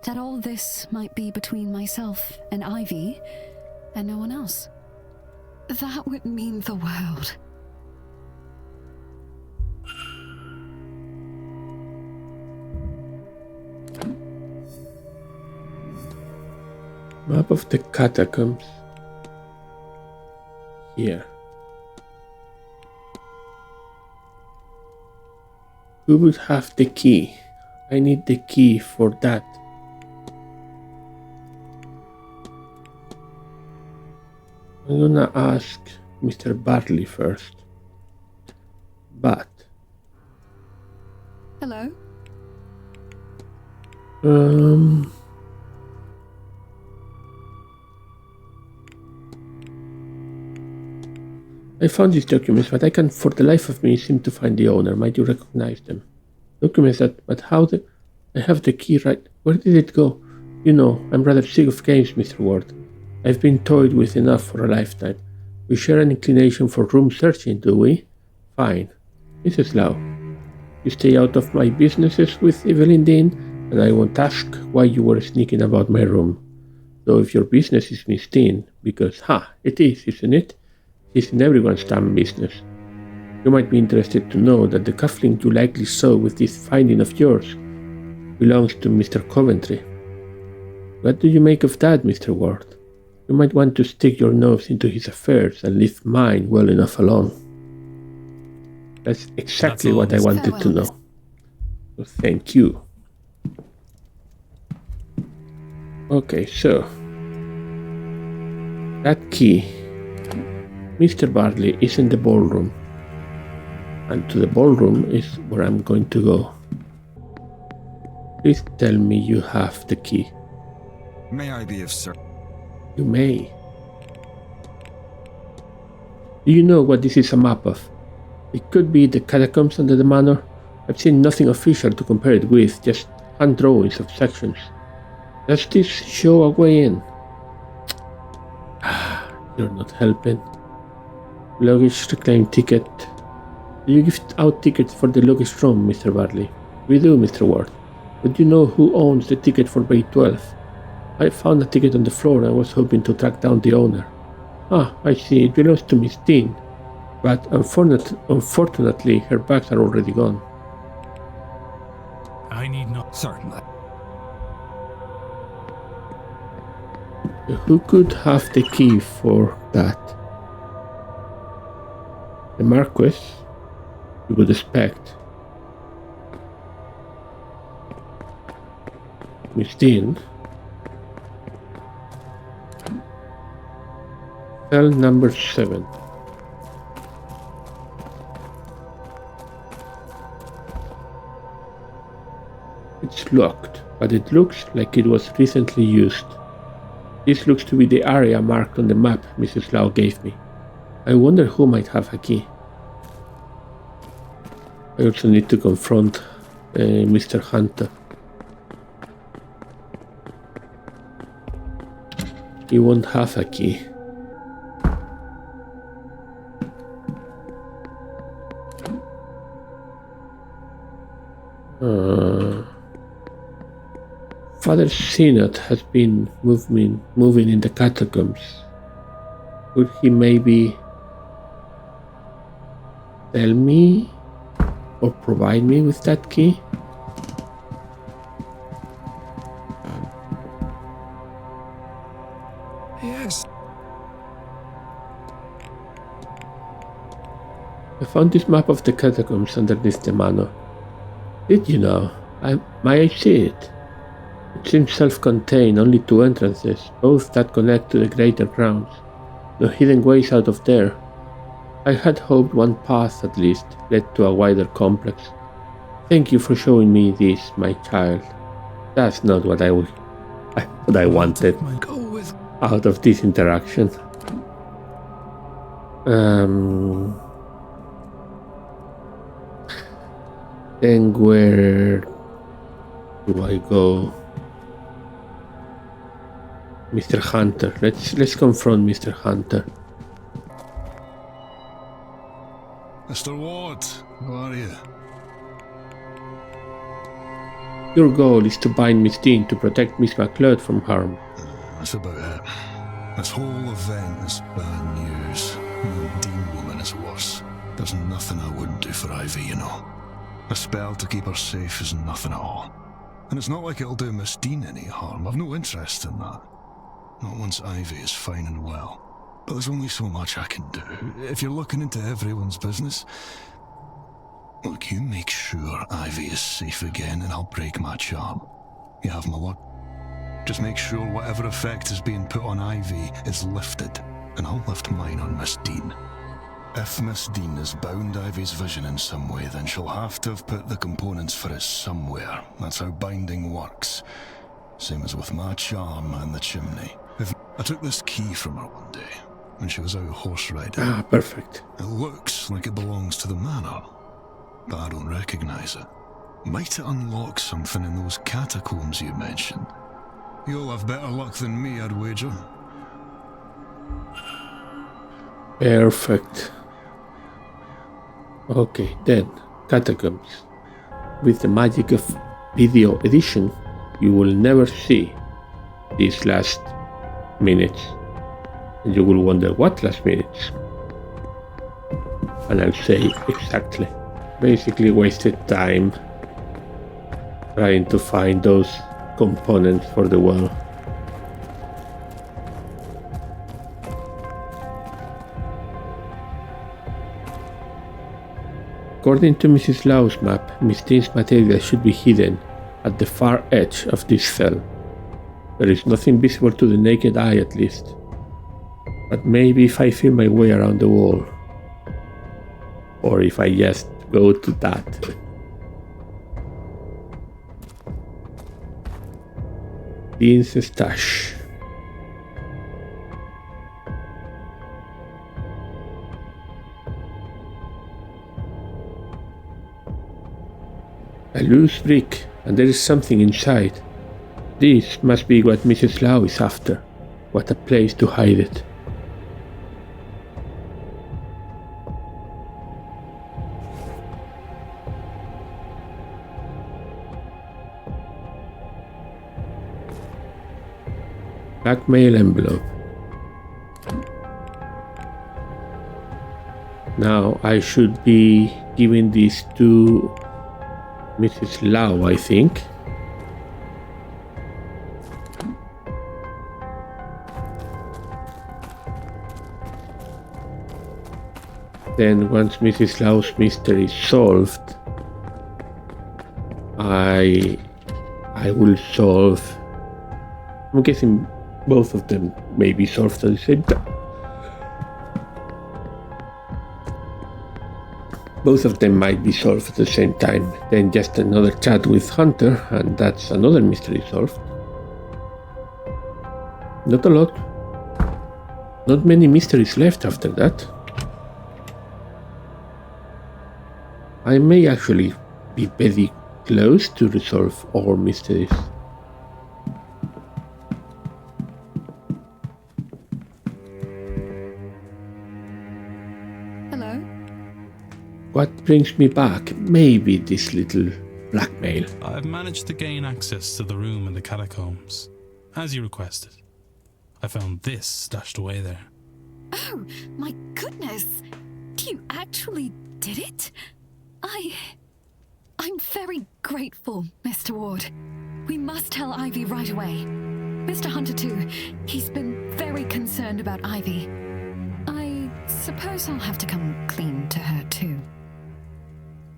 That all this might be between myself and Ivy, and no one else. That would mean the world. Map of the catacombs. Here. Who would have the key? I need the key for that. I'm gonna ask Mr. Bartley first. But Hello? I found these documents, but I can't for the life of me seem to find the owner. Might you recognize them? Documents that, but how the... I have the key right... Where did it go? You know, I'm rather sick of games, Mr. Ward. I've been toyed with enough for a lifetime. We share an inclination for room searching, do we? Fine. Mrs. Lau, you stay out of my businesses with Evelyn Dean, and I won't ask why you were sneaking about my room. Though if your business is Miss Dean, because, it is, isn't it? It's in everyone's damn business. You might be interested to know that the cufflink you likely saw with this finding of yours belongs to Mr. Coventry. What do you make of that, Mr. Ward? You might want to stick your nose into his affairs and leave mine well enough alone. That's exactly what I wanted to know. So thank you. Okay, so that key, Mr. Bartley, is in the ballroom, and to the ballroom is where I'm going to go. Please tell me you have the key. May I be of service? You may. Do you know what this is a map of? It could be the catacombs under the manor. I've seen nothing official to compare it with, just hand drawings of sections. Does this show a way in? You're not helping. Luggage reclaim ticket. Do you give out tickets for the luggage room, Mr. Barley? We do, Mr. Ward. But you know who owns the ticket for Bay 12? I found a ticket on the floor and was hoping to track down the owner. Ah, I see, it belongs to Miss Dean. But unfortunately, her bags are already gone. I need not. Certainly. Who could have the key for that? The Marquis, you would expect. Miss Dean. Cell number 7. It's locked, but it looks like it was recently used. This looks to be the area marked on the map Mrs. Lau gave me. I wonder who might have a key. I also need to confront Mr. Hunter. He won't have a key. Father Synod has been moving in the catacombs. Could he maybe tell me or provide me with that key? Yes. I found this map of the catacombs underneath the manor. Did you know? May I see it? It seems self-contained, only 2 entrances, both that connect to the greater grounds. No hidden ways out of there. I had hoped one path, at least, led to a wider complex. Thank you for showing me this, my child. That's not what I wanted Go with. out of this interaction. Then where do I go? Mr. Hunter. Let's confront Mr. Hunter. Mr. Ward, how are you? Your goal is to bind Miss Dean to protect Miss McLeod from harm. That's about it. This whole event is bad news. The Dean woman is worse. There's nothing I wouldn't do for Ivy, you know. A spell to keep her safe is nothing at all. And it's not like it'll do Miss Dean any harm. I've no interest in that. Not once Ivy is fine and well. But there's only so much I can do. If you're looking into everyone's business, look, you make sure Ivy is safe again and I'll break my charm. You have my word. Just make sure whatever effect is being put on Ivy is lifted, and I'll lift mine on Miss Dean. If Miss Dean has bound Ivy's vision in some way, then she'll have to have put the components for it somewhere. That's how binding works. Same as with my charm and the chimney. I took this key from her one day, when she was out horse riding. Ah, perfect. It looks like it belongs to the manor, but I don't recognize it. Might it unlock something in those catacombs you mentioned? You'll have better luck than me, I'd wager. Perfect. Okay, then, catacombs. With the magic of video edition, you will never see these last minutes. And you will wonder what last minutes. And I'll say exactly. Basically wasted time trying to find those components for the well. According to Mrs. Lau's map, Miss Dean's material should be hidden at the far edge of this cell. There is nothing visible to the naked eye, at least. But maybe if I feel my way around the wall, or if I just go to that. Dean's stash. A loose brick, and there is something inside. This must be what Mrs. Lau is after. What a place to hide it. Blackmail envelope. Now I should be giving this to Mrs. Lau, I think. Then once Mrs. Lau's mystery is solved, I will solve. I'm guessing both of them may be solved at the same time. Both of them might be solved at the same time. Then just another chat with Hunter, and that's another mystery solved. Not a lot. Not many mysteries left after that. I may actually be very close to resolve all mysteries. Hello? What brings me back? Maybe this little blackmail. I've managed to gain access to the room in the catacombs, as you requested. I found this stashed away there. Oh, my goodness! You actually did it? I'm very grateful, Mr. Ward. We must tell Ivy right away. Mr. Hunter too. He's been very concerned about Ivy. I suppose I'll have to come clean to her too.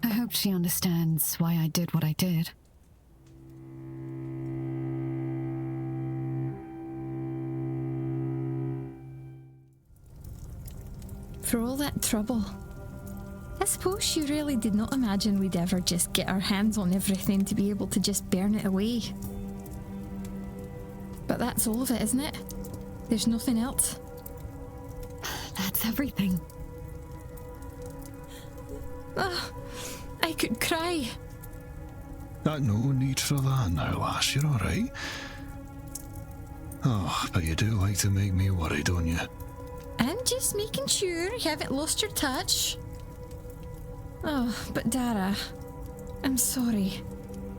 I hope she understands why I did what I did. For all that trouble. I suppose you really did not imagine we'd ever just get our hands on everything to be able to just burn it away. But that's all of it, isn't it? There's nothing else. That's everything. Oh, I could cry. No need for that now, lass. You're alright. Oh, but you do like to make me worry, don't you? I'm just making sure you haven't lost your touch. Oh, but Dara, I'm sorry.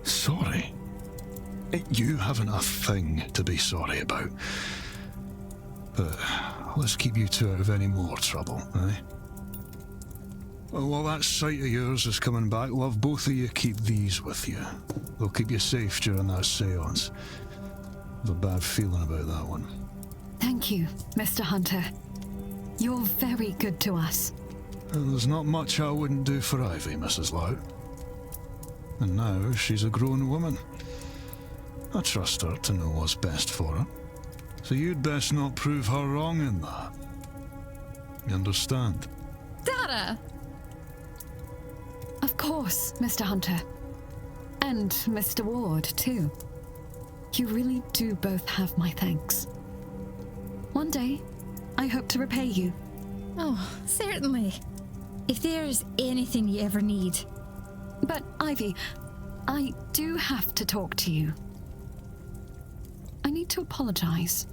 Sorry? You haven't a thing to be sorry about. But let's keep you two out of any more trouble, eh? While that sight of yours is coming back, love, both of you keep these with you. They'll keep you safe during that seance. I have a bad feeling about that one. Thank you, Mr. Hunter. You're very good to us. And there's not much I wouldn't do for Ivy, Mrs. Lau. And now she's a grown woman. I trust her to know what's best for her. So you'd best not prove her wrong in that. You understand? Dara! Of course, Mr. Hunter. And Mr. Ward, too. You really do both have my thanks. One day, I hope to repay you. Oh, certainly. If there's anything you ever need. But, Ivy, I do have to talk to you. I need to apologize.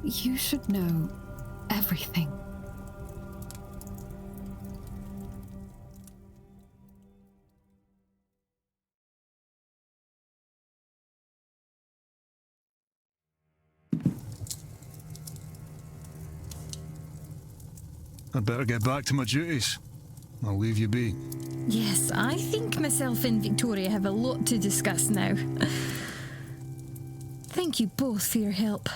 You should know everything. I'd better get back to my duties. I'll leave you be. Yes, I think myself and Victoria have a lot to discuss now. Thank you both for your help.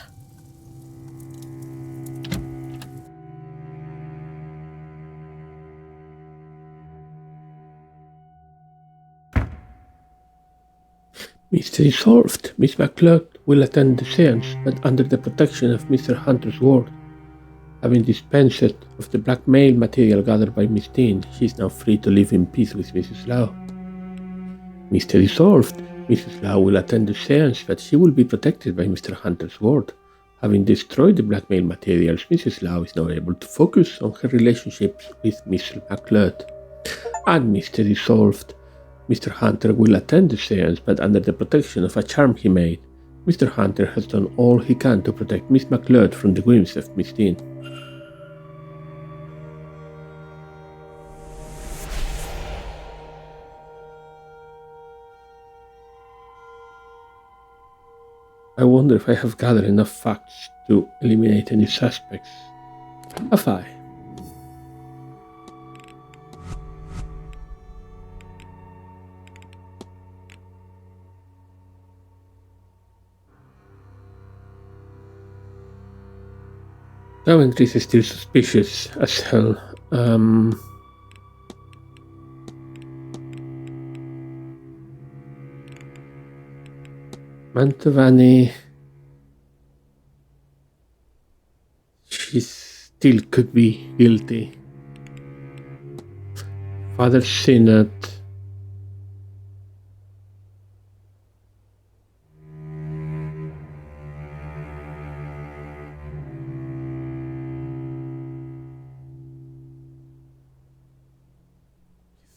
Mystery solved. Miss McLeod will attend the seance, but under the protection of Mr. Hunter's ward. Having dispensed of the blackmail material gathered by Miss Dean, she is now free to live in peace with Mrs. Lau. Mystery solved. Mrs. Lau will attend the seance, but she will be protected by Mr. Hunter's ward. Having destroyed the blackmail materials, Mrs. Lau is now able to focus on her relationships with Mr. McLeod. And mystery solved. Mr. Hunter will attend the seance, but under the protection of a charm he made. Mr. Hunter has done all he can to protect Miss McLeod from the whims of Miss Dean. I wonder if I have gathered enough facts to eliminate any suspects. Have I? Coventry is still suspicious as hell. Mantovani, she still could be guilty. Father Synod,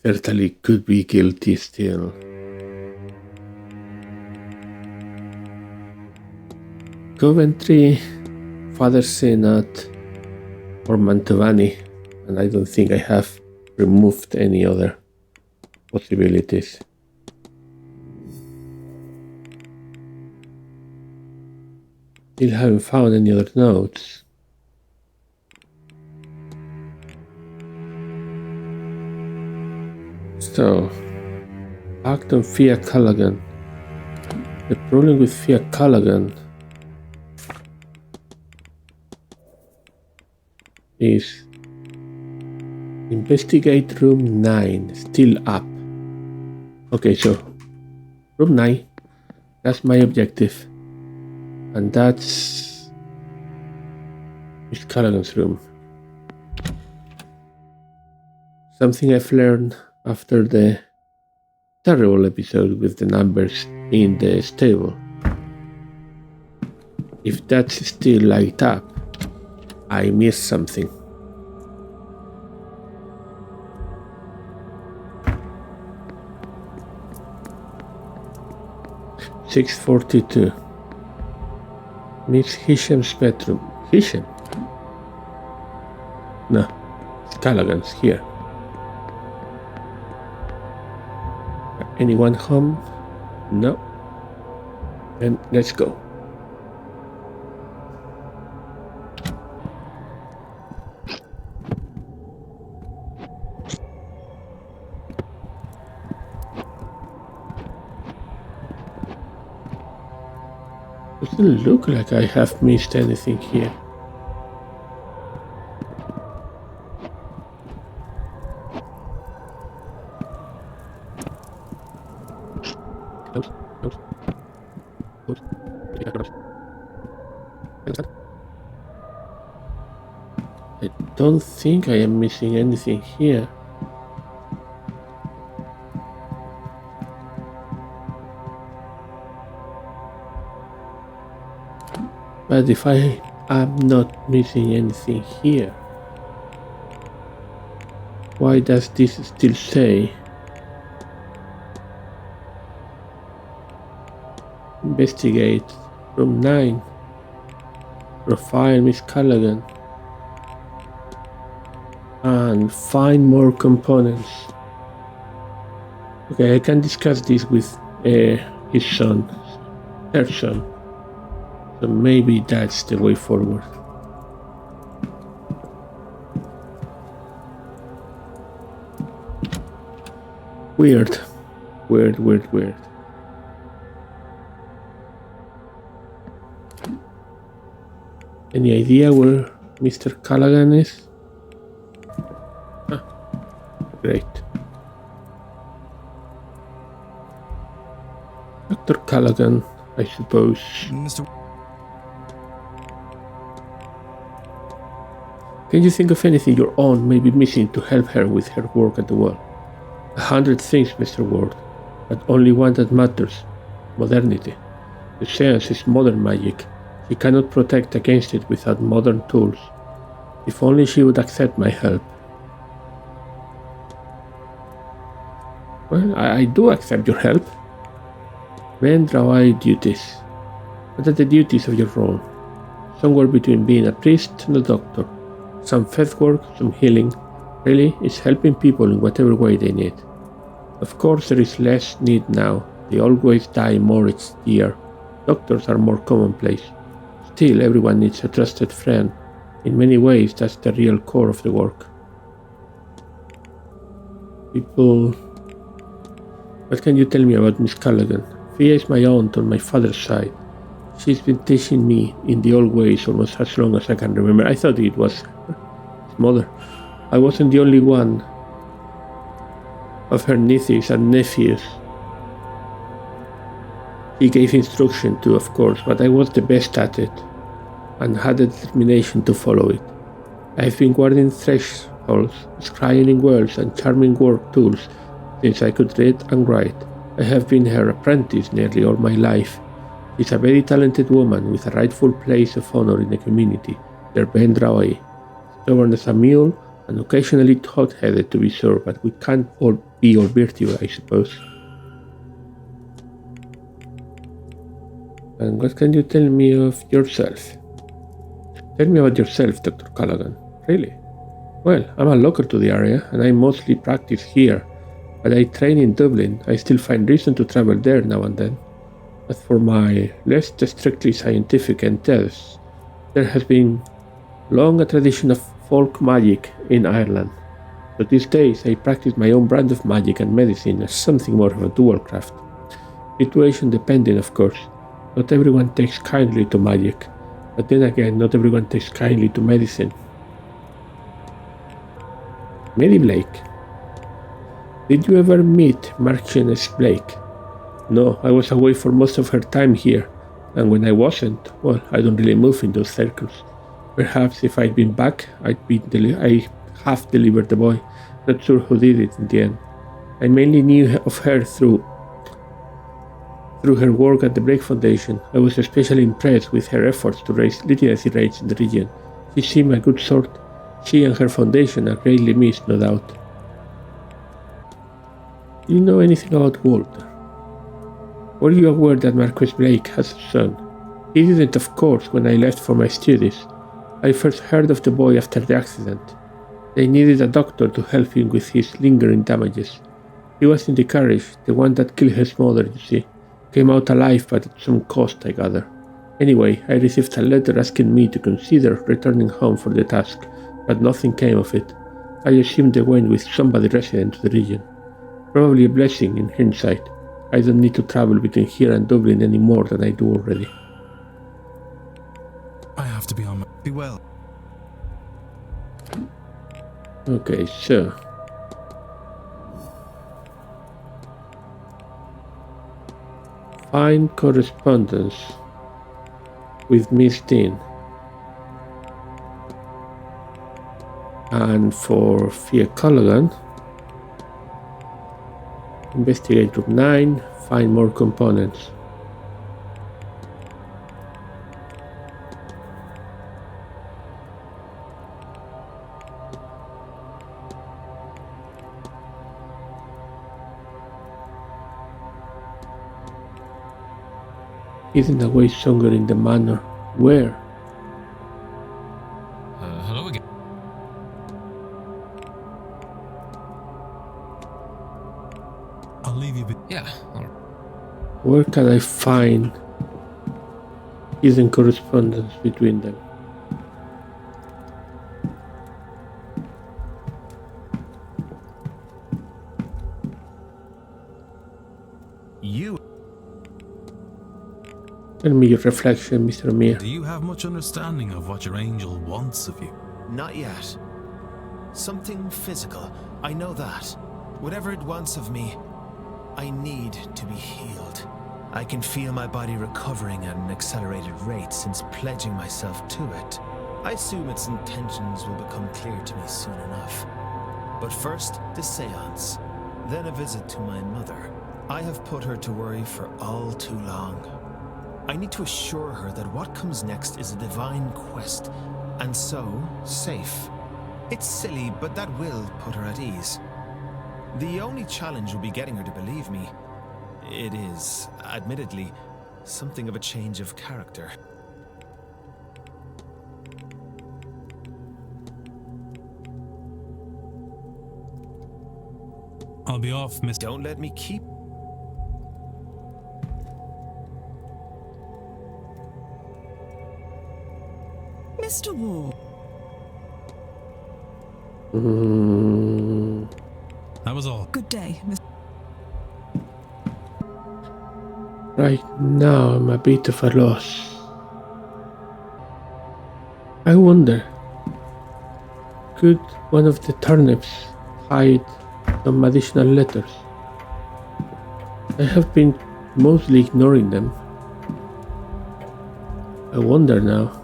certainly could be guilty still. Coventry, Father Synod, or Mantovani, and I don't think I have removed any other possibilities. Still haven't found any other notes. So, act on Fia Callaghan. The problem with Fia Callaghan is investigate room 9, still up. Okay, so room 9, that's my objective, and that's Miss Callaghan's room. Something I've learned after the terrible episode with the numbers in the stable. If that's still light up, I missed something. $6:42. Miss Hisham's bedroom. Hisham? No, it's Callaghan's here. Anyone home? No. Then let's go. Doesn't look like I have missed anything here. I don't think I am missing anything here. But if I am not missing anything here, why does this still say investigate room 9, profile Miss Callaghan, and find more components? Okay, I can discuss this with his son, her son. So maybe that's the way forward. Weird. Any idea where Mr. Callaghan is? Ah, great. Dr. Callaghan, I suppose. Can you think of anything your own may be missing to help her with her work at the well? 100 things, Mr. Ward, but only one that matters. modernity. The Seance is modern magic. She cannot protect against it without modern tools. If only she would accept my help. Well, I do accept your help. Men Drawai duties. What are the duties of your role? Somewhere between being a priest and a doctor. Some faith work, some healing. Really, it's helping people in whatever way they need. Of course, there is less need now. They always die more each year. Doctors are more commonplace. Still, everyone needs a trusted friend. In many ways, that's the real core of the work. People... What can you tell me about Miss Callaghan? Fia is my aunt on my father's side. She's been teaching me in the old ways almost as long as I can remember. I thought it was his mother. I wasn't the only one of her nieces and nephews. He gave instruction to, of course, but I was the best at it and had the determination to follow it. I have been guarding thresholds, scrying wells and charming work tools since I could read and write. I have been her apprentice nearly all my life. She's a very talented woman with a rightful place of honor in the community, their Ben Drawai. Stubborn as a mule and occasionally hot-headed, to be sure, but we can't all be all virtue, I suppose. And what can you tell me of yourself? Tell me about yourself, Dr. Callaghan. Really? Well, I'm a local to the area, and I mostly practice here, but I train in Dublin. I still find reason to travel there now and then. As for my less strictly scientific endeavors, there has been long a tradition of folk magic in Ireland. But these days I practice my own brand of magic and medicine as something more of a dual craft. Situation depending, of course. Not everyone takes kindly to magic, but then again, not everyone takes kindly to medicine. Mary Blake. Did you ever meet Marchioness Blake? No, I was away for most of her time here, and when I wasn't, well, I don't really move in those circles. Perhaps if I'd been back, I have delivered the boy. Not sure who did it in the end. I mainly knew of her through her work at the Blake Foundation. I was especially impressed with her efforts to raise literacy rates in the region. She seemed a good sort. She and her foundation are greatly missed, no doubt. Do you know anything about Walter? Were you aware that Marquis Blake has a son? He didn't, of course, when I left for my studies. I first heard of the boy after the accident. They needed a doctor to help him with his lingering damages. He was in the carriage, the one that killed his mother, you see. Came out alive, but at some cost, I gather. Anyway, I received a letter asking me to consider returning home for the task, but nothing came of it. I assumed they went with somebody resident to the region. Probably a blessing in hindsight. I don't need to travel between here and Dublin any more than I do already. I have to be on my... Be well. Okay, so... Find correspondence with Miss Dean. And for Fia Callaghan, investigate Group 9, find more components. Hidden away somewhere in the manor. Where? Hello again. I'll leave you be. Yeah. Where can I find hidden correspondence between them? You. Tell me your reflection, Mr. Mir. Do you have much understanding of what your angel wants of you? Not yet. Something physical, I know that. Whatever it wants of me, I need to be healed. I can feel my body recovering at an accelerated rate since pledging myself to it. I assume its intentions will become clear to me soon enough. But first, the Séance, then a visit to my mother. I have put her to worry for all too long. I need to assure her that what comes next is a divine quest, and so, safe. It's silly, but that will put her at ease. The only challenge will be getting her to believe me. It is, admittedly, something of a change of character. I'll be off, Miss. Don't let me keep... Mr. Ward. That was all. Good day, Miss. Right now I'm a bit of a loss. I wonder, could one of the turnips hide some additional letters? I have been mostly ignoring them. I wonder now.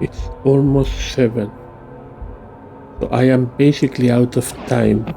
It's almost 7, so I am basically out of time.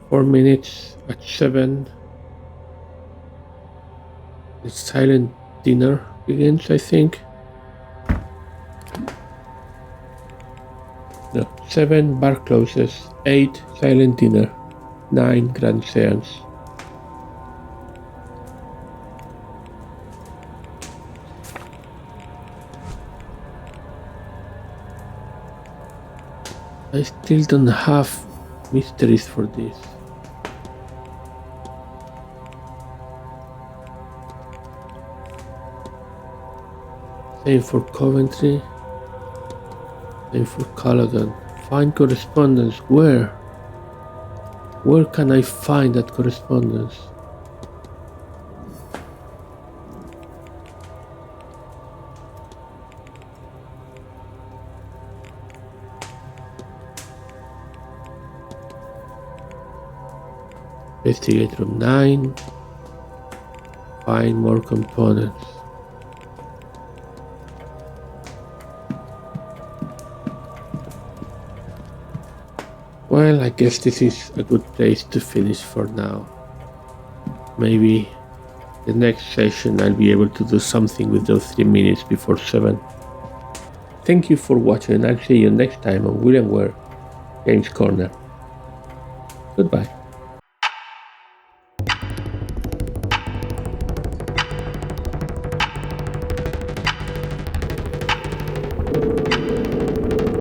Four minutes at 7. The silent dinner begins, I think. No, 7 bar closes, 8 silent dinner, 9 grand seance. I still don't have mysteries for this. Same for Coventry. Same for Callaghan. Find correspondence. Where? Where can I find that correspondence? Investigate room 9. Find more components. Well, I guess this is a good place to finish for now. Maybe the next session I'll be able to do something with those 3 minutes before 7. Thank you for watching, and I'll see you next time on William Ware Games Corner. Goodbye.